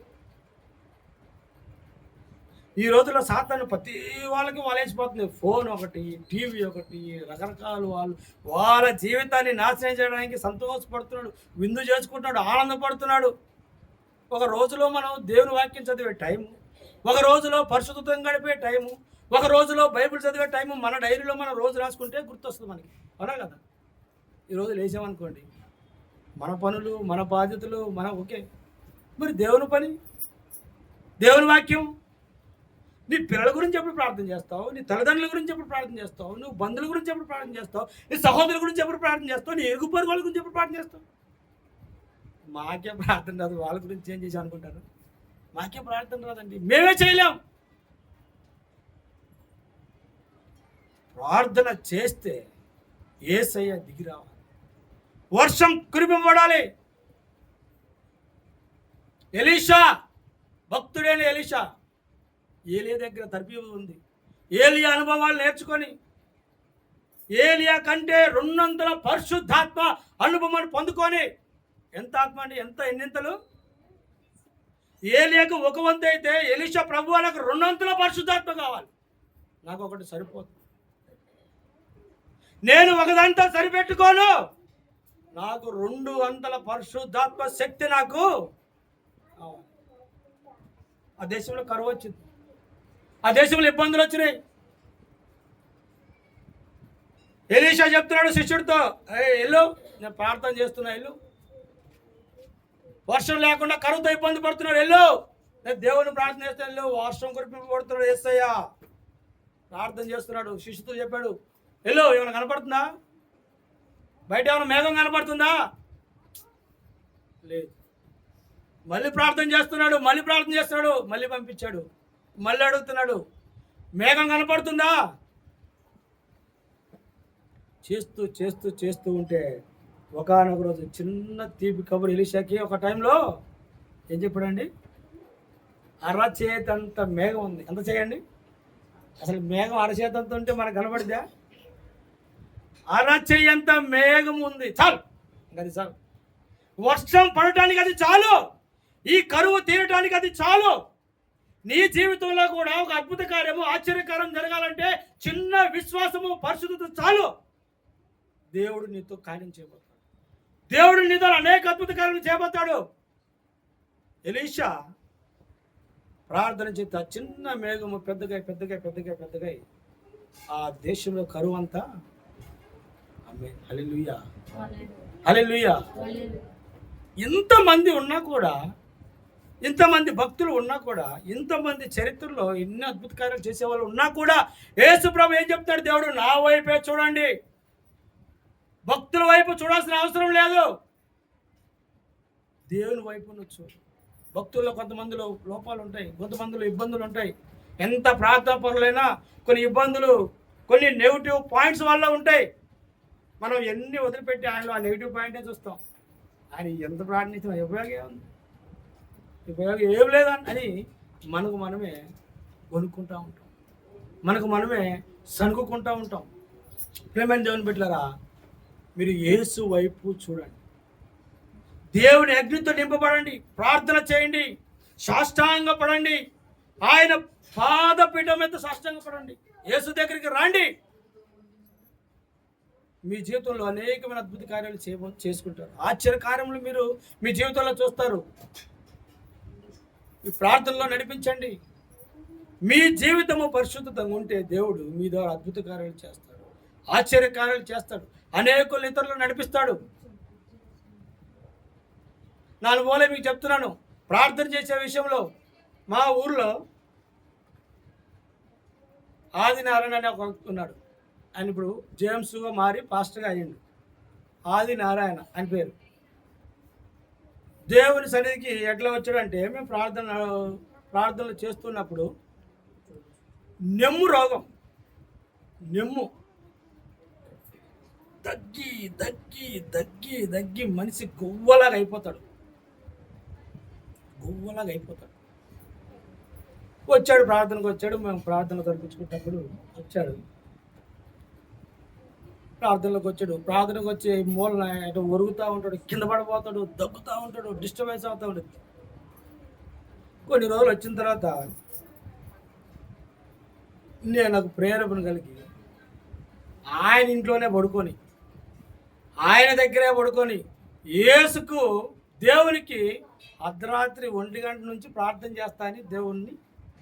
ఈ రోజుల్లో సాతాను ప్రతి వాళ్ళకి వాళ్ళేసిపోతుంది. ఫోన్ ఒకటి, టీవీ ఒకటి, రకరకాల వాళ్ళ జీవితాన్ని నాశనం చేయడానికి సంతోషపడుతున్నాడు, విందు చేసుకుంటున్నాడు, ఆనందపడుతున్నాడు. ఒక రోజులో మనం దేవుని వాక్యం చదివే టైము, ఒక రోజులో పరిశుద్ధంగా గడిపే టైము, ఒక రోజులో బైబిల్ చదివే టైము మన డైరీలో మనం రోజు రాసుకుంటే గుర్తొస్తుంది మనకి, అవునా కదా? ఈరోజు లేచామనుకోండి, మన పనులు, మన బాధ్యతలు, మన ఓకే. మరి దేవుని పని, దేవుని వాక్యం, నీ పిల్లల గురించి ఎప్పుడు ప్రార్థన చేస్తావు? నీ తల్లిదండ్రుల గురించి ఎప్పుడు ప్రార్థన చేస్తావు? నువ్వు బంధువుల గురించి ఎప్పుడు ప్రార్థన చేస్తావు? నీ సహోదరుల గురించి ఎప్పుడు ప్రార్థన చేస్తావు? నీ ఎరుగు పొరుగు వాళ్ళ గురించి ఎప్పుడు ప్రార్థన చేస్తావు? మాకే ప్రార్థన రాదు, వాళ్ళ గురించి ఏం చేసి అనుకుంటారు? మాకే ప్రార్థన రాదండి, మేమే చేయలేం. ప్రార్థన చేస్తే యేసయ్య దిగి రావాలి, వర్షం కురిపింపబడాలి. ఎలీషా, భక్తుడైన ఎలీషా, ఏలియా దగ్గర తర్ఫీదు ఉంది. ఏలియా అనుభవాలు నేర్చుకొని ఏలియా కంటే 200 పరిశుద్ధాత్మ అనుభవాన్ని పొందుకొని, ఎంత ఆత్మ అండి, ఎన్నింతలు? ఏలియాకు 1 వంతు అయితే ఎలీషా ప్రభు నాకు 200 పరిశుద్ధాత్మ కావాలి. నాకు ఒకటి సరిపోతుంది, నేను ఒకదాంతో సరిపెట్టుకోను, నాకు 200 పరిశుద్ధాత్మ శక్తి నాకు కావాలి. ఆ దేశంలో కరువు వచ్చింది, ఆ దేశంలో ఇబ్బందులు వచ్చినాయి. ఎలీషా చెప్తున్నాడు శిష్యుడితో, ఎల్లు, నేను ప్రార్థన చేస్తున్నా, ఎల్లు. వర్షం లేకుండా కరువుతో ఇబ్బంది పడుతున్నాడు, ఎల్లు. నేను దేవుని ప్రార్థన చేస్తాను, ఎల్లు. వర్షం కురిపింపబడుతున్నాడు యేసయ్య, ప్రార్థన చేస్తున్నాడు. శిష్యుతో చెప్పాడు, ఎల్లు, ఏమైనా కనపడుతుందా? బయట ఏమైనా మేఘం కనపడుతుందా? లేదు. మళ్ళీ ప్రార్థన చేస్తున్నాడు, మళ్ళీ పంపించాడు. మళ్ళీ అడుగుతున్నాడు, మేఘం కనపడుతుందా? చేస్తూ ఉంటే ఒకానొక రోజు చిన్న తీపి కబురు ఎలీషాకి. ఒక టైంలో ఏం చెప్పాడండి, అరచేతంత మేఘం ఉంది. ఎంత చేయండి, అసలు మేఘం అరచేతంత ఉంటే మనకు కనపడిద్దా? అరచేయంత మేఘం ఉంది, చాలు, అది చాలు. వర్షం పడటానికి అది చాలు, ఈ కరువు తీరటానికి అది చాలు. నీ జీవితంలో కూడా ఒక అద్భుత కార్యము, ఆశ్చర్యకారం జరగాలంటే చిన్న విశ్వాసము, పరిశుద్ధత చాలు. దేవుడు నీతో కార్యం చేయబోతాడు, దేవుడు నీతో అనేక అద్భుత కార్యాలు చేయబోతాడు. ఎలీషా ప్రార్థన చేస్తే ఆ చిన్న మేఘము పెద్దగా ఆ దేశంలో కరువు అంతా. ఆమేన్, హల్లెలూయా, హల్లెలూయా. ఇంతమంది ఉన్నా కూడా, ఇంతమంది భక్తులు ఉన్నా కూడా, ఇంతమంది చరిత్రలో ఎన్ని అద్భుత కార్యాలు చేసేవాళ్ళు ఉన్నా కూడా, యేసు ప్రభు ఏం చెప్తాడు? దేవుడు నా వైపే చూడండి, భక్తుల వైపు చూడాల్సిన అవసరం లేదు, దేవుని వైపు చూడు. భక్తుల్లో కొంతమందిలో లోపాలు ఉంటాయి, కొంతమందిలో ఇబ్బందులు ఉంటాయి. ఎంత ప్రార్థన పరులైనా కొన్ని ఇబ్బందులు, కొన్ని నెగిటివ్ పాయింట్స్ వల్ల ఉంటాయి. మనం ఎన్ని వదిలిపెట్టి ఆయనలో ఆ నెగిటివ్ పాయింటే చూస్తాం. ఆయన ఎంత ప్రార్థించినా ఉపయోగం ఏం లేదని మనకు మనమే కొనుక్కుంటూ ఉంటాం, మనకు మనమే సనుక్కుంటూ ఉంటాం. ప్రేమైన దేవుని బిడ్డలారా, మీరు యేసు వైపు చూడండి, దేవుని అగ్నితో నింపబడండి, ప్రార్థన చేయండి, సాష్టాంగపడండి, ఆయన పాదపీఠం మీద సాష్టాంగపడండి, యేసు దగ్గరికి రండి. మీ జీవితంలో అనేకమైన అద్భుత కార్యాలు చేసుకుంటారు, ఆశ్చర్య కార్యములు మీరు మీ జీవితంలో చూస్తారు. మీ ప్రార్థనలో నడిపించండి. మీ జీవితము పరిశుద్ధంగా ఉంటే దేవుడు మీ ద్వారా అద్భుత కార్యాలు చేస్తాడు, ఆశ్చర్య కార్యాలు చేస్తాడు, అనేకులు ఇతరులు నడిపిస్తాడు. నా అనుభవాలే మీకు చెప్తున్నాను. ప్రార్థన చేసే విషయంలో మా ఊర్లో ఆదినారాయణ అని ఒక ఉన్నాడు. ఆయన ఇప్పుడు జేమ్స్గా మారి పాస్టర్గా అయ్యిండు. ఆదినారాయణ అని పేరు. దేవుని సన్నిధికి ఎట్లా వచ్చాడంటే, మేము ప్రార్థనలు చేస్తున్నప్పుడు నెమ్ము రోగం, నెమ్ము దగ్గి మనిషి గువ్వలాగా అయిపోతాడు. వచ్చాడు, ప్రార్థనకు వచ్చాడు. మేము ప్రార్థనలు జరిపించుకున్నప్పుడు వచ్చాడు, ప్రార్థనకు వచ్చి మూలన అటు ఒరుగుతూ ఉంటాడు, కింద పడిపోతాడు, దగ్గుతూ ఉంటాడు, డిస్టర్బెన్స్ అవుతూ ఉంటుంది. కొన్ని రోజులు వచ్చిన తర్వాత నేను నాకు ప్రేరేపణ కలిగి ఆయన ఇంట్లోనే పడుకొని, ఆయన దగ్గరే పడుకొని, యేసుకు దేవునికి అర్ధరాత్రి 1 గంట నుంచి ప్రార్థన చేస్తా అని దేవుణ్ణి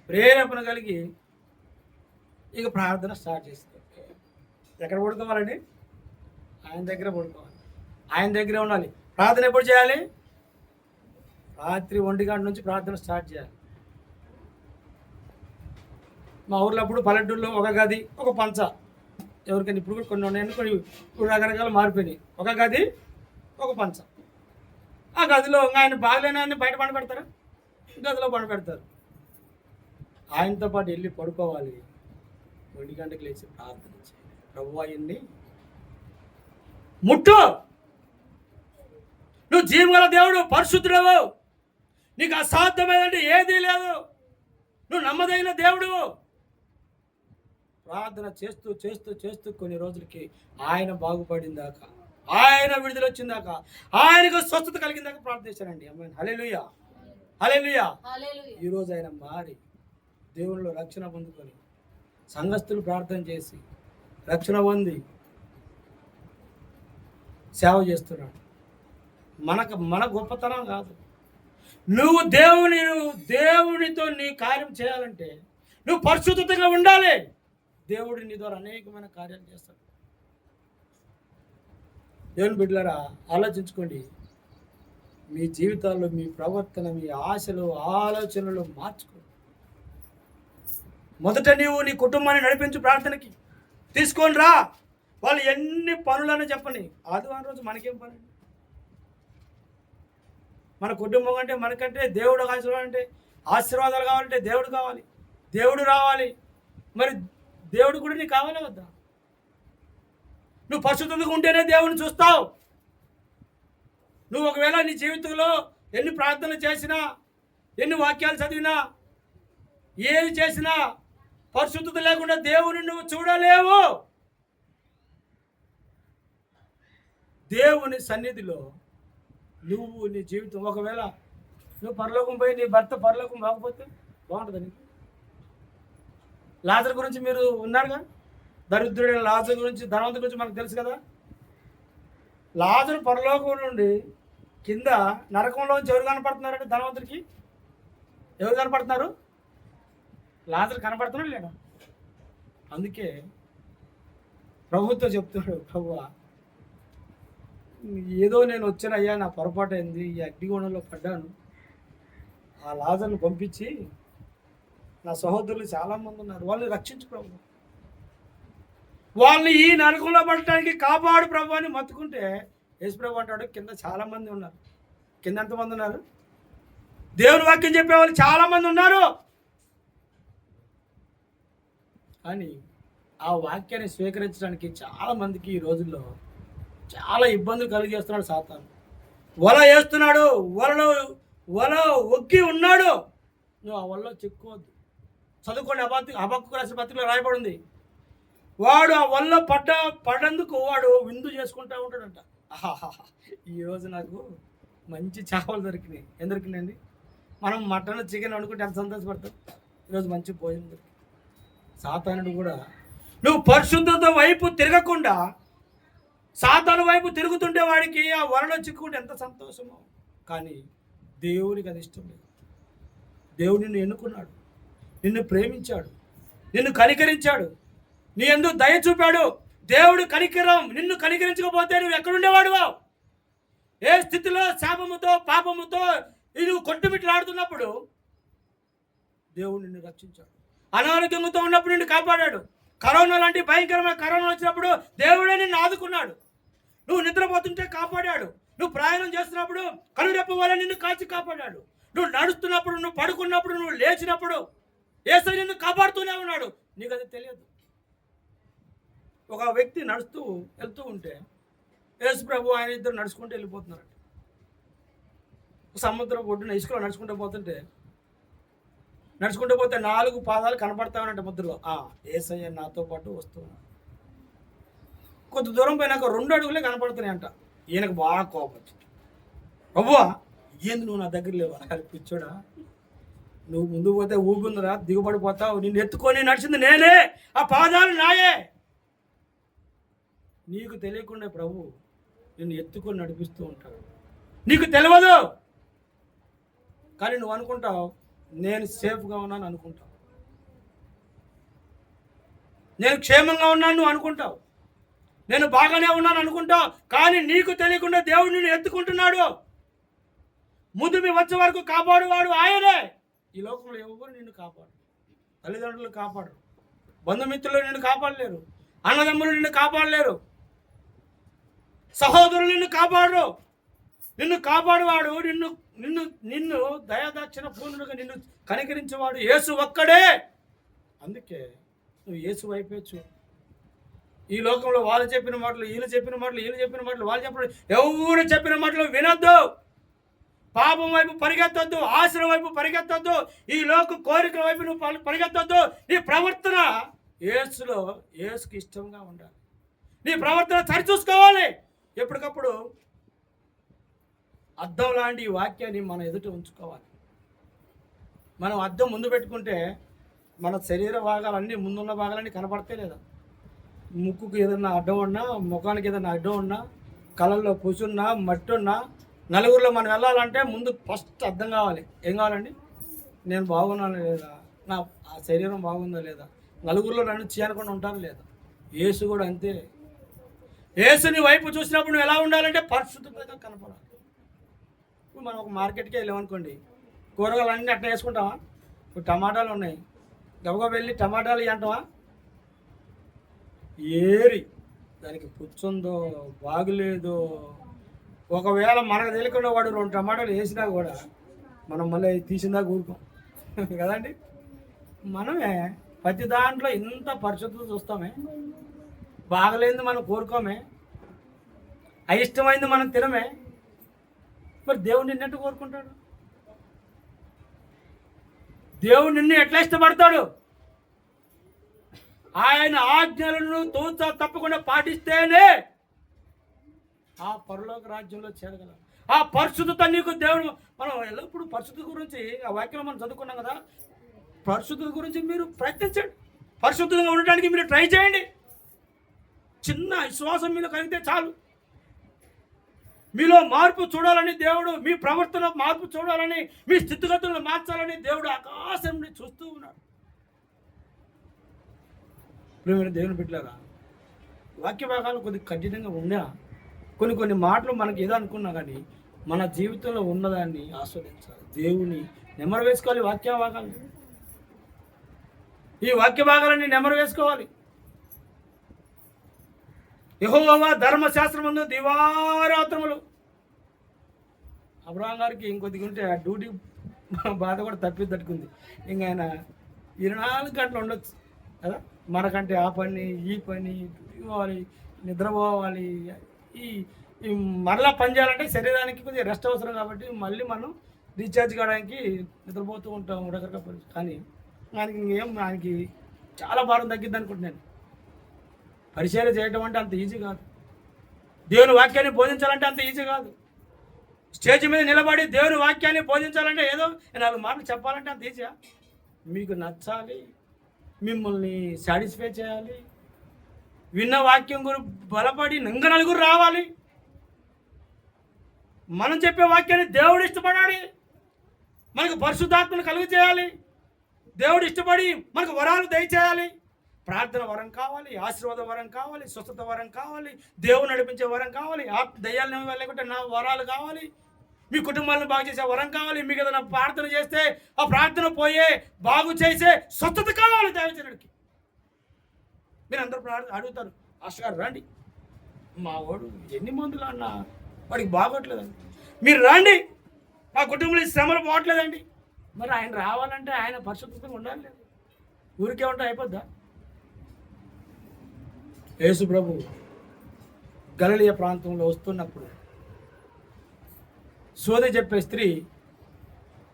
ప్రేరేపణ కలిగి ఇక ప్రార్థన స్టార్ట్ చేస్తాను. ఎక్కడ పడుకోవాలండి? ఆయన దగ్గర పడుకోవాలి. ఆయన దగ్గరే ఉండాలి. ప్రార్థన ఎప్పుడు చేయాలి? రాత్రి 1 గంట నుంచి ప్రార్థన స్టార్ట్ చేయాలి. మా ఊర్లో అప్పుడు పల్లెటూరులో ఒక గది, ఒక పంచ. ఎవరికైనా ఇప్పుడు కూడా కొన్ని ఉన్నాయని, కొన్ని ఇప్పుడు రకరకాలు మారిపోయినాయి. ఒక గది, ఒక పంచ. ఆ గదిలో ఆయన బాగలేని బయట పండ పెడతారా? గదిలో పండ పెడతారు. ఆయనతో పాటు వెళ్ళి పడుకోవాలి. 1 గంటకు లేచి ప్రార్థన చేయాలి. ప్రభువా ఆయన్ని ముట్టు, నువ్వు జీవగల దేవుడు, పరిశుద్ధుడవు, నీకు అసాధ్యమైనది ఏదీ లేదు, నువ్వు నమ్మదగిన దేవుడు. ప్రార్థన చేస్తూ చేస్తూ చేస్తూ కొన్ని రోజులకి ఆయన బాగుపడిందాక, ఆయన విడుదల వచ్చిందాక, ఆయనకు స్వస్థత కలిగిందాక ప్రార్థించానండి. అమ్మాయి హల్లెలూయా, హల్లెలూయా. ఈరోజు ఆయన మారి దేవునిలో రక్షణ పొందుకొని, సంఘస్థులు ప్రార్థన చేసి రక్షణ పొంది సేవ చేస్తున్నాడు. మన గొప్పతనం కాదు. నువ్వు దేవునితో నీ కార్యం చేయాలంటే నువ్వు పరిశుద్ధంగా ఉండాలి. దేవుడు నీ ద్వారా అనేకమైన కార్యాలు చేస్తాడు. దేవుని బిడ్డలారా, ఆలోచించుకోండి. మీ జీవితాల్లో మీ ప్రవర్తన, మీ ఆశలు, ఆలోచనలు మార్చుకోండి. మొదట నీవు నీ కుటుంబాన్ని నడిపించు, ప్రార్థనకి తీసుకొని రా. వాళ్ళు ఎన్ని పనులని చెప్పని, ఆదివారం రోజు మనకేం పని? మన కుటుంబం అంటే, మనకంటే దేవుడు ఆశీర్వాదాలు కావాలంటే దేవుడు కావాలి, దేవుడు రావాలి. మరి దేవుడు కూడా నీకు కావాలా వద్దా? నువ్వు పరిశుద్ధంగా ఉంటేనే దేవుడిని చూస్తావు. నువ్వు ఒకవేళ నీ జీవితంలో ఎన్ని ప్రార్థనలు చేసినా, ఎన్ని వాక్యాలు చదివినా, ఏది చేసినా పరిశుద్ధత లేకుండా దేవుని నువ్వు చూడలేవు. దేవుని సన్నిధిలో నువ్వు నీ జీవితం, ఒకవేళ నువ్వు పరలోకం పోయి నీ భర్త పరలోకం పోకపోతే బాగుంటుందని. లాజరు గురించి మీరు ఉన్నారుగా, దరిద్రుడైన లాజరు గురించి, ధనవంతుడి గురించి మనకు తెలుసు కదా. లాజరు పరలోకం నుండి కింద నరకంలోంచి ఎవరు కనపడుతున్నారంటే ధనవంతుడికి ఎవరు కనపడుతున్నారు? లాజరు కనపడుతున్నాడు లేడా? అందుకే ప్రభుతో చెప్తున్నాడు, ప్రభువా ఏదో నేను వచ్చానయ్యా, నా పొరపాటు అయింది, ఈ అగ్నిగుండంలో పడ్డాను, ఆ లాజర్ను పంపించి, నా సహోదరులు చాలామంది ఉన్నారు, వాళ్ళని రక్షించు ప్రభు, వాళ్ళని ఈ నరకంలో పడటానికి కాపాడు ప్రభు అని మొత్తుకుంటే యేసు ప్రభు అంటాడు, కింద చాలామంది ఉన్నారు. కింద ఎంతమంది ఉన్నారు? దేవుని వాక్యం చెప్పేవాళ్ళు చాలామంది ఉన్నారు. కానీ ఆ వాక్యాన్ని స్వీకరించడానికి చాలామందికి ఈ రోజుల్లో చాలా ఇబ్బందులు కలిగేస్తున్నాడు సాతాను. వల వేస్తున్నాడు, వల ఒగ్గి ఉన్నాడు. నువ్వు ఆ వలలో చిక్కుకోవద్దు. చదువుకోండి, హబక్కూకు రాసిన పత్రికలో రాయబడింది. వాడు ఆ వల్ల పడ్డందుకు వాడు విందు చేసుకుంటూ ఉంటాడంట. ఈరోజు నాకు మంచి చేపలు దొరికినాయి. ఏం దొరికినాయండి? మనం మటన్ చికెన్ వండుకుంటే ఎంత సంతోషపడతాం. ఈరోజు మంచి భోజనం దొరికింది. సాతానుడు కూడా నువ్వు పరిశుద్ధత వైపు తిరగకుండా సాతాను వైపు తిరుగుతుంటే వాడికి ఆ వలలో చిక్కుకుంటే ఎంత సంతోషమో. కానీ దేవునికి అది ఇష్టం లేదు. దేవుడు నిన్ను ఎన్నుకున్నాడు, నిన్ను ప్రేమించాడు, నిన్ను కనికరించాడు, నీ యందు దయ చూపాడు. దేవుడు కనికరం, నిన్ను కనికరించకపోతే నువ్వు ఎక్కడుండేవాడు? ఏ స్థితిలో శాపముతో పాపముతో నువ్వు కొట్టుమిట్లాడుతున్నప్పుడు దేవుడు నిన్ను రక్షించాడు. అనారోగ్యంతో ఉన్నప్పుడు నిన్ను కాపాడాడు. కరోనా లాంటి భయంకరమైన కరోనా వచ్చినప్పుడు దేవుడే నిన్ను ఆదుకున్నాడు. నువ్వు నిద్రపోతుంటే కాపాడాడు. నువ్వు ప్రయాణం చేస్తున్నప్పుడు కనురెప్ప వల్ల నిన్ను కాల్చి కాపాడాడు. నువ్వు నడుస్తున్నప్పుడు, నువ్వు పడుకున్నప్పుడు, నువ్వు లేచినప్పుడు యేసు నిన్ను కాపాడుతూనే ఉన్నాడు. నీకు అది తెలియదు. ఒక వ్యక్తి నడుస్తూ వెళ్తూ ఉంటే యేసు ప్రభు ఆయన ఇద్దరు నడుచుకుంటూ వెళ్ళిపోతున్నారట. సముద్రం ఒడ్డున ఇసుకలో నడుచుకుంటూ పోతే 4 పాదాలు కనపడతామన్నట్టు ముద్రలో. యేసయ్య నాతో పాటు వస్తున్నాడు. కొంత దూరం పోయినాక 2 అడుగులే కనపడుతున్నాయి అంట. ఈయనకు బాగా కోపం వచ్చింది. ప్రభువా ఏంది నువ్వు నా దగ్గర లేవా? పిచ్చోడా, నువ్వు ముందుకు పోతే ఊగుందిరా, దిగుబడిపోతావు. నిన్ను ఎత్తుకొని నడిచింది నేనే, ఆ పాదాలు నాయే. నీకు తెలియకుండా ప్రభు నిన్ను ఎత్తుకొని నడిపిస్తూ ఉంటాడు. నీకు తెలియదు, కానీ నువ్వు అనుకుంటావు నేను సేఫ్గా ఉన్నాను అనుకుంటావు, నేను క్షేమంగా ఉన్నాను నువ్వు అనుకుంటావు. నేను బాగానే ఉన్నాను అనుకుంటావు, కానీ నీకు తెలియకుండా దేవుడు నిన్ను ఎత్తుకుంటున్నాడు. ముదిమి వచ్చే వరకు కాపాడువాడు ఆయనే. ఈ లోకంలో ఎవరు నిన్ను కాపాడు. తల్లిదండ్రులు కాపాడు, బంధుమిత్రులు నిన్ను కాపాడలేరు, అన్నదమ్ములు నిన్ను కాపాడలేరు, సహోదరులు నిన్ను కాపాడరు. నిన్ను కాపాడువాడు, నిన్ను నిన్ను నిన్ను దయాదాక్షిణ పూర్ణుడుగా నిన్ను కనికరించేవాడు యేసు ఒక్కడే. అందుకే నువ్వు యేసు వైపే చూడు. ఈ లోకంలో వాళ్ళు చెప్పిన మాటలు, వీళ్ళు చెప్పిన మాటలు, వీళ్ళు చెప్పిన మాటలు, వాళ్ళు చెప్పిన, ఎవరు చెప్పిన మాటలు వినొద్దు. పాపం వైపు పరిగెత్తొద్దు, ఆశల వైపు పరిగెత్తొద్దు, ఈ లోక కోరికల వైపు నువ్వు పరిగెత్తొద్దు. నీ ప్రవర్తన యేసుకి ఇష్టంగా ఉండాలి. నీ ప్రవర్తన సరిచూసుకోవాలి. ఎప్పటికప్పుడు అద్దం లాంటి ఈ వాక్యాన్ని మన ఎదుట ఉంచుకోవాలి. మనం అద్దం ముందు పెట్టుకుంటే మన శరీర భాగాలన్నీ, ముందున్న భాగాలన్నీ కనపడితే లేదా, ముక్కుకు ఏదన్నా అడ్డం ఉన్నా, ముఖానికి ఏదన్నా అడ్డం ఉన్నా, కళ్ళల్లో కూర్చున్నా, మట్టి ఉన్నా, నలుగురిలో మనం వెళ్ళాలంటే ముందు ఫస్ట్ అర్థం కావాలి. ఏం కావాలండి? నేను బాగున్నాను లేదా, నా ఆ శరీరం బాగుందా లేదా, నలుగురిలో నన్ను చేయకుండా ఉంటాను లేదా. యేసు కూడా అంతే. యేసుని వైపు చూసినప్పుడు నువ్వు ఎలా ఉండాలంటే పరిశుద్ధంగా కనపడాలి. ఇప్పుడు మనం ఒక మార్కెట్కి వెళ్ళామనుకోండి, కూరగాయలు అన్నీ అట్లా వేసుకుంటామా? ఇప్పుడు టమాటాలు ఉన్నాయి, గబగబా వెళ్ళి టమాటాలు అంటావా? ఏరి దానికి పుచ్చుందో బాగులేదో, ఒకవేళ మనకు తెలియకుండా వాడు 2 టమాటాలు వేసినా కూడా మనం మళ్ళీ తీసిందా కూరుకోం కదండి. మనమే ప్రతి దాంట్లో ఇంత పరిశుద్ధత చూస్తామే, బాగలేనిది మనం కోరుకోమే, అయిష్టమైంది మనం తినమే. మరి దేవుడు నిన్నట్టు కోరుకుంటాడు? దేవుడు నిన్ను ఎట్లా ఇష్టపడతాడు? ఆయన ఆజ్ఞలను తప్పకుండా పాటిస్తేనే ఆ పరలోక రాజ్యంలో చేరగలం. ఆ పరిశుద్ధత నీకు దేవుడు, మనం ఎల్లప్పుడు పరిశుద్ధత గురించి ఆ వాక్యం మనం చదువుకున్నాం కదా. పరిశుద్ధత గురించి మీరు ప్రయత్నించండి, పరిశుద్ధంగా ఉండడానికి మీరు ట్రై చేయండి. చిన్న విశ్వాసం మీద కలిగితే చాలు. మీలో మార్పు చూడాలని దేవుడు, మీ ప్రవర్తన మార్పు చూడాలని, మీ స్థితిగతులను మార్చాలని దేవుడు ఆకాశం నుండి చూస్తూ ఉన్నాడు. ప్రియమైన దేవుని బిడ్డలారా, వాక్య భాగాలు కొద్దిగా కఠినంగా ఉన్నా, కొన్ని మాటలు మనకి ఏదో అనుకున్నా కానీ మన జీవితంలో ఉన్నదాన్ని ఆస్వాదించాలి. దేవుని నెమరు వేసుకోవాలి. వాక్య భాగాలు, ఈ వాక్య భాగాలన్నీ నెమరు వేసుకోవాలి. యెహోవా ధర్మశాస్త్రమందు దివారాత్రములు. అబ్రహాం గారికి ఇంకొద్దిగా ఉంటే ఆ డ్యూటీ బాధ కూడా తట్టుకుంది. ఇంకా ఆయన 24 గంటలు ఉండొచ్చు కదా. మనకంటే ఆ పని, ఈ పని, పోవాలి, నిద్రపోవాలి, ఈ మరలా పని చేయాలంటే శరీరానికి కొద్దిగా రెస్ట్ అవసరం. కాబట్టి మళ్ళీ మనం రీఛార్జ్ కావడానికి నిద్రపోతూ ఉంటాం రకరకాల పరిస్థితి. కానీ ఆయనకి చాలా భారం తగ్గిద్ది అనుకుంటున్నాను. పరిచర్య చేయడం అంటే అంత ఈజీ కాదు. దేవుని వాక్యాన్ని బోధించాలంటే అంత ఈజీ కాదు. స్టేజ్ మీద నిలబడి దేవుని వాక్యాన్ని బోధించాలంటే ఏదో 4 మాటలు చెప్పాలంటే అంత ఈజీయా? మీకు నచ్చాలి, మిమ్మల్ని సాటిస్ఫై చేయాలి, విన్న వాక్యం గురించి బలపడి నలుగురు రావాలి. మనం చెప్పే వాక్యాన్ని దేవుడు ఇష్టపడాలి, మనకు పరిశుద్ధాత్మను కలుగు చేయాలి. దేవుడు ఇష్టపడి మనకు వరాలు దయచేయాలి. ప్రార్థన వరం కావాలి, ఆశీర్వాద వరం కావాలి, స్వస్థత వరం కావాలి, దేవుడు నడిపించే వరం కావాలి, దయ్యాలను లేకుంటే నా వరాలు కావాలి, మీ కుటుంబాలను బాగు చేసే వరం కావాలి. మీకు ఏదైనా ప్రార్థన చేస్తే ఆ ప్రార్థన పోయే బాగు చేసే స్వస్థత కావాలి దైవజనుడికి. మీరు అందరూ అడుగుతారు, ఆశగారు రండి, మా వాడు ఎన్ని మందులు అన్నా వాడికి బాగోట్లేదండి, మీరు రండి, మా కుటుంబంలో శ్రమలు పోవట్లేదండి. మరి ఆయన రావాలంటే ఆయన పరిశుద్ధంగా ఉండాలి లేదు, ఊరికే ఉంటే అయిపోద్దా? యేసు ప్రభు గలిలయ ప్రాంతంలో వస్తున్నప్పుడు సోదె చెప్పే స్త్రీ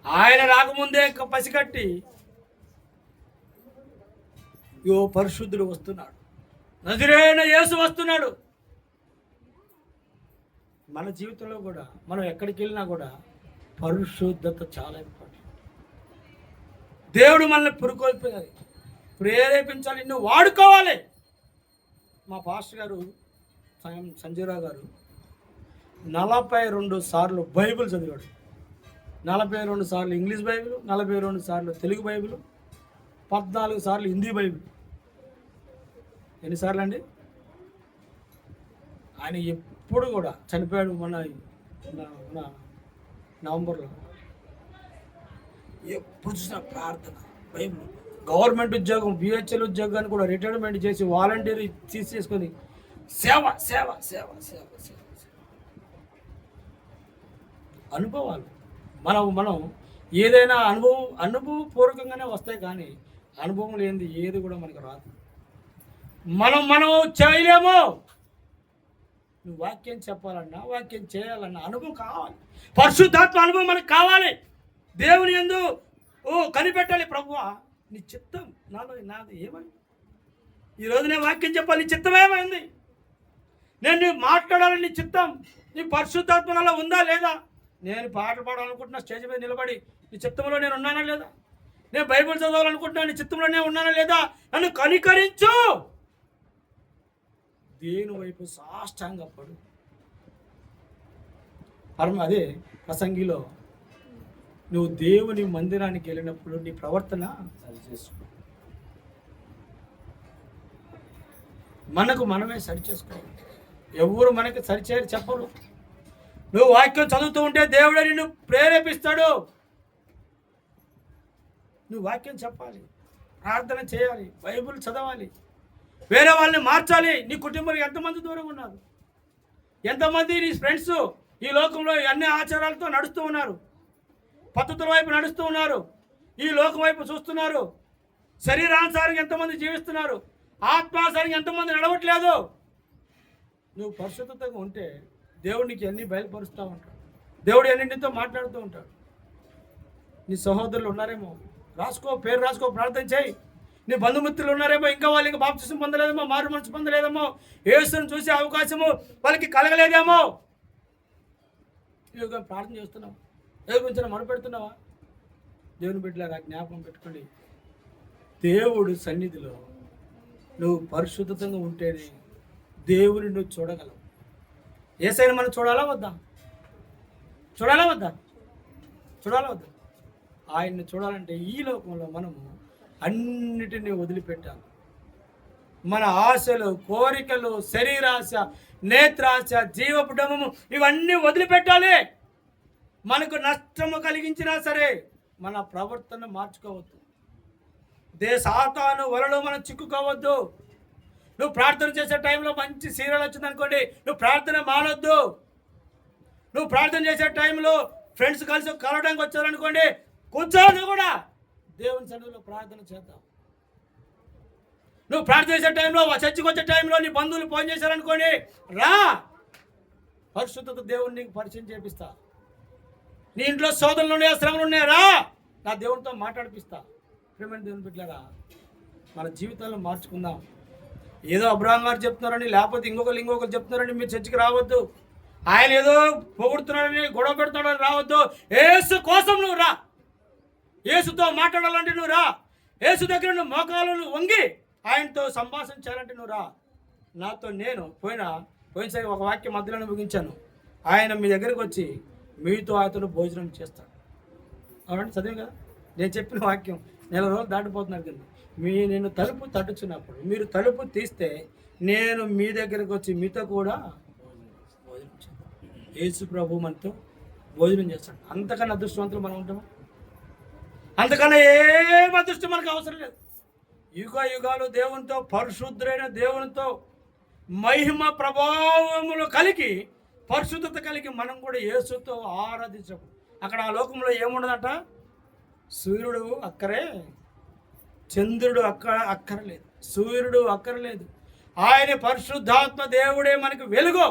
ఆయన రాకముందే పసిగట్టి, యో పరిశుద్ధుడు వస్తున్నాడు, నజరేయుడైన యేసు వస్తున్నాడు. మన జీవితంలో కూడా మనం ఎక్కడికి వెళ్ళినా కూడా పరిశుద్ధత చాలా ఇంపార్టెంట్. దేవుడు మనల్ని ప్రేరేపించాలి, నువ్వు వాడుకోవాలి. మా పాస్టర్ గారు సంజయరావు గారు 42 సార్లు బైబిల్ చదివాడు. 42 సార్లు ఇంగ్లీష్ బైబిల్, 42 సార్లు తెలుగు బైబిల్, 14 సార్లు హిందీ బైబిల్. ఎన్నిసార్లు అండి? ఆయన ఎప్పుడు కూడా చనిపోయాడు మన మన నవంబర్లో. ఎప్పుడు చూసిన ప్రార్థన, బైబిల్. గవర్నమెంట్ ఉద్యోగం, బిహెచ్ఎల్ ఉద్యోగాన్ని కూడా రిటైర్మెంట్ చేసి వాలంటీర్ తీసేసుకొని సేవ సేవ సేవ సేవ సేవ అనుభవాలు. మనం ఏదైనా అనుభవపూర్వకంగానే వస్తాయి, కానీ అనుభవం లేనిది ఏది కూడా మనకు రాదు. మనం చేయలేము. నువ్వు వాక్యం చెప్పాలన్నా, వాక్యం చేయాలన్నా అనుభవం కావాలి. పరిశుద్ధాత్మ అనుభవం మనకు కావాలి. దేవుని యందు కనిపెట్టాలి. ప్రభువా, నీ చిత్తం నాది ఏమైంది? ఈరోజు నేను వాక్యం చెప్పాలి, నీ చిత్తం ఏమైంది? నేను మాట్లాడాలని నీ చిత్తం, నీ పరిశుద్ధాత్మ నాలో ఉందా లేదా? నేను పాటలు పాడాలనుకుంటున్నా, స్టేజ్ మీద నిలబడి నీ చిత్తంలో నేను ఉన్నానా లేదా? నేను బైబిల్ చదవాలనుకుంటున్నా, నీ చిత్తంలో నేను ఉన్నానా లేదా? నన్ను కనికరించు. దేని వైపు సాష్టాంగపడు. అదే ప్రసంగిలో నువ్వు దేవుని మందిరానికి వెళ్ళినప్పుడు నీ ప్రవర్తన సరిచేసుకో. మనమే సరిచేసుకోవాలి. ఎవరు మనకి సరిచేయరు, చెప్పరు. నువ్వు వాక్యం చదువుతూ ఉంటే దేవుడే నిన్ను ప్రేరేపిస్తాడు. నువ్వు వాక్యం చెప్పాలి, ప్రార్థన చేయాలి, బైబిల్ చదవాలి, వేరే వాళ్ళని మార్చాలి. నీ కుటుంబంలో ఎంతమంది దూరంగా ఉన్నారు? ఎంతమంది నీ ఫ్రెండ్స్ ఈ లోకంలో అన్ని ఆచారాలతో నడుస్తూ ఉన్నారు, పద్ధతుల వైపు నడుస్తూ ఉన్నారు, ఈ లోకం వైపు చూస్తున్నారు. శరీరానుసారంగా ఎంతమంది జీవిస్తున్నారు, ఆత్మానుసారంగా ఎంతమంది నడవట్లేదు. నువ్వు పరిశుద్ధతగా ఉంటే దేవుడు నీకు అన్నీ బయలుపరుస్తూ ఉంటాడు. దేవుడు అన్నింటితో మాట్లాడుతూ ఉంటాడు. నీ సహోదరులు ఉన్నారేమో, పేరు రాసుకో, ప్రార్థన చేయి. నీ బంధుమిత్రులు ఉన్నారేమో, ఇంకా వాళ్ళకి బాప్తిసం పొందలేదేమో, మారు మనసు పొందలేదేమో, యేసుని చూసే అవకాశము వాళ్ళకి కలగలేదేమో. ఇదిగో ప్రార్థన చేస్తున్నావు, దేవుని గురించి మొరపెడుతున్నావా? దేవుని బిడ్డలారా జ్ఞాపకం పెట్టుకోండి. దేవుడు సన్నిధిలో నువ్వు పరిశుద్ధంగా ఉంటేనే దేవుని నువ్వు చూడగలవు. యేసయ్యను మనం చూడాలా వద్దా? ఆయన్ని చూడాలంటే ఈ లోకంలో మనము అన్నిటినీ వదిలిపెట్టాలి. మన ఆశలు, కోరికలు, శరీరాశ, నేత్రాశ, జీవపుడము ఇవన్నీ వదిలిపెట్టాలి. మనకు నష్టము కలిగించినా సరే మన ప్రవర్తన మార్చుకోవద్దు. సాతాను వలలో మనం చిక్కుకోవద్దు. నువ్వు ప్రార్థన చేసే టైంలో మంచి సీరియల్ వచ్చిందనుకోండి, నువ్వు ప్రార్థన మానొద్దు. నువ్వు ప్రార్థన చేసే టైంలో ఫ్రెండ్స్ కలిసి కలవడానికి వచ్చారనుకోండి, కూర్చోను కూడా దేవుని సన్నిధిలో ప్రార్థన చేద్దాం. నువ్వు ప్రార్థన చేసే టైంలో, చర్చికి వచ్చే టైంలో నీ బంధువులు ఫోన్ చేశారనుకోండి, రా, పరిశుద్ధత దేవుని నీకు పరిచయం చేపిస్తా. నీ ఇంట్లో సోదరులు ఉన్నాయా, శ్రమలు ఉన్నాయా, రా, నా దేవునితో మాట్లాడిపిస్తా. ప్రేమ దేవుని బిడ్డలారా, మన జీవితాలను మార్చుకుందాం. ఏదో అబ్రహాం గారు చెప్తున్నారని, లేకపోతే ఇంకొకరు చెప్తున్నారని మీరు చర్చికి రావద్దు. ఆయన ఏదో పొగుడుతున్నాడని, గొడవ పెడుతున్నాడని రావద్దు. యేసు కోసం నువ్వు రా. యేసుతో మాట్లాడాలంటే నువ్వు రా. యేసు దగ్గర నువ్వు మోకాలను వంగి ఆయనతో సంభాషణ చేయాలంటే నువ్వు రా. నాతో నేను పోయినసారి ఒక వాక్యం మధ్యలో ముగించాను. ఆయన మీ దగ్గరికి వచ్చి మీతో ఆయనతో భోజనం చేస్తాడు. అవునండి, చదివి కదా నేను చెప్పిన వాక్యం. 4 రోజులు దాటిపోతున్నారు కదా. నేను తలుపు తట్టుచున్నప్పుడు మీరు తలుపు తీస్తే నేను మీ దగ్గరకు వచ్చి మీతో కూడా భోజనం చేస్తాను. యేసు ప్రభు మనతో భోజనం చేస్తాడు. అంతకన్నా అదృష్టవంతులు మనం ఉంటాము? అంతకన్నా ఏం అదృష్టం మనకు అవసరం లేదు. యుగాలు దేవునితో, పరిశుద్ధుడైన దేవునితో మహిమ ప్రభావములు కలిగి, పరిశుద్ధత కలిగి మనం కూడా యేసుతో ఆరాధించము. అక్కడ ఆ లోకంలో ఏముండదట? సూర్యుడు అక్కరే, చంద్రుడు అక్కరలేదు, సూర్యుడు అక్కరలేదు. ఆయన పరిశుద్ధాత్మ దేవుడే మనకు వెలుగు.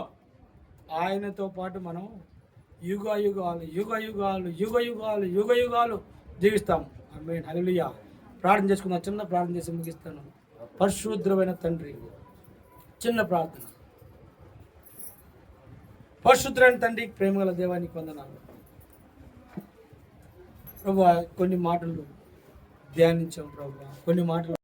ఆయనతో పాటు మనం యుగాలు జీవిస్తాము. ఆమేన్, హల్లెలూయా. ప్రార్థన చేసుకుందాం. చిన్న ప్రార్థన చేసి ముగిస్తాను. పరిశుద్ధమైన తండ్రి, చిన్న ప్రార్థన. పరిశుద్ధమైన తండ్రి, ప్రేమగల దేవానికి వందనాలు. ప్రభువా, కొన్ని మాటలు ధ్యానించాం ప్రభువా, కొన్ని మాటలు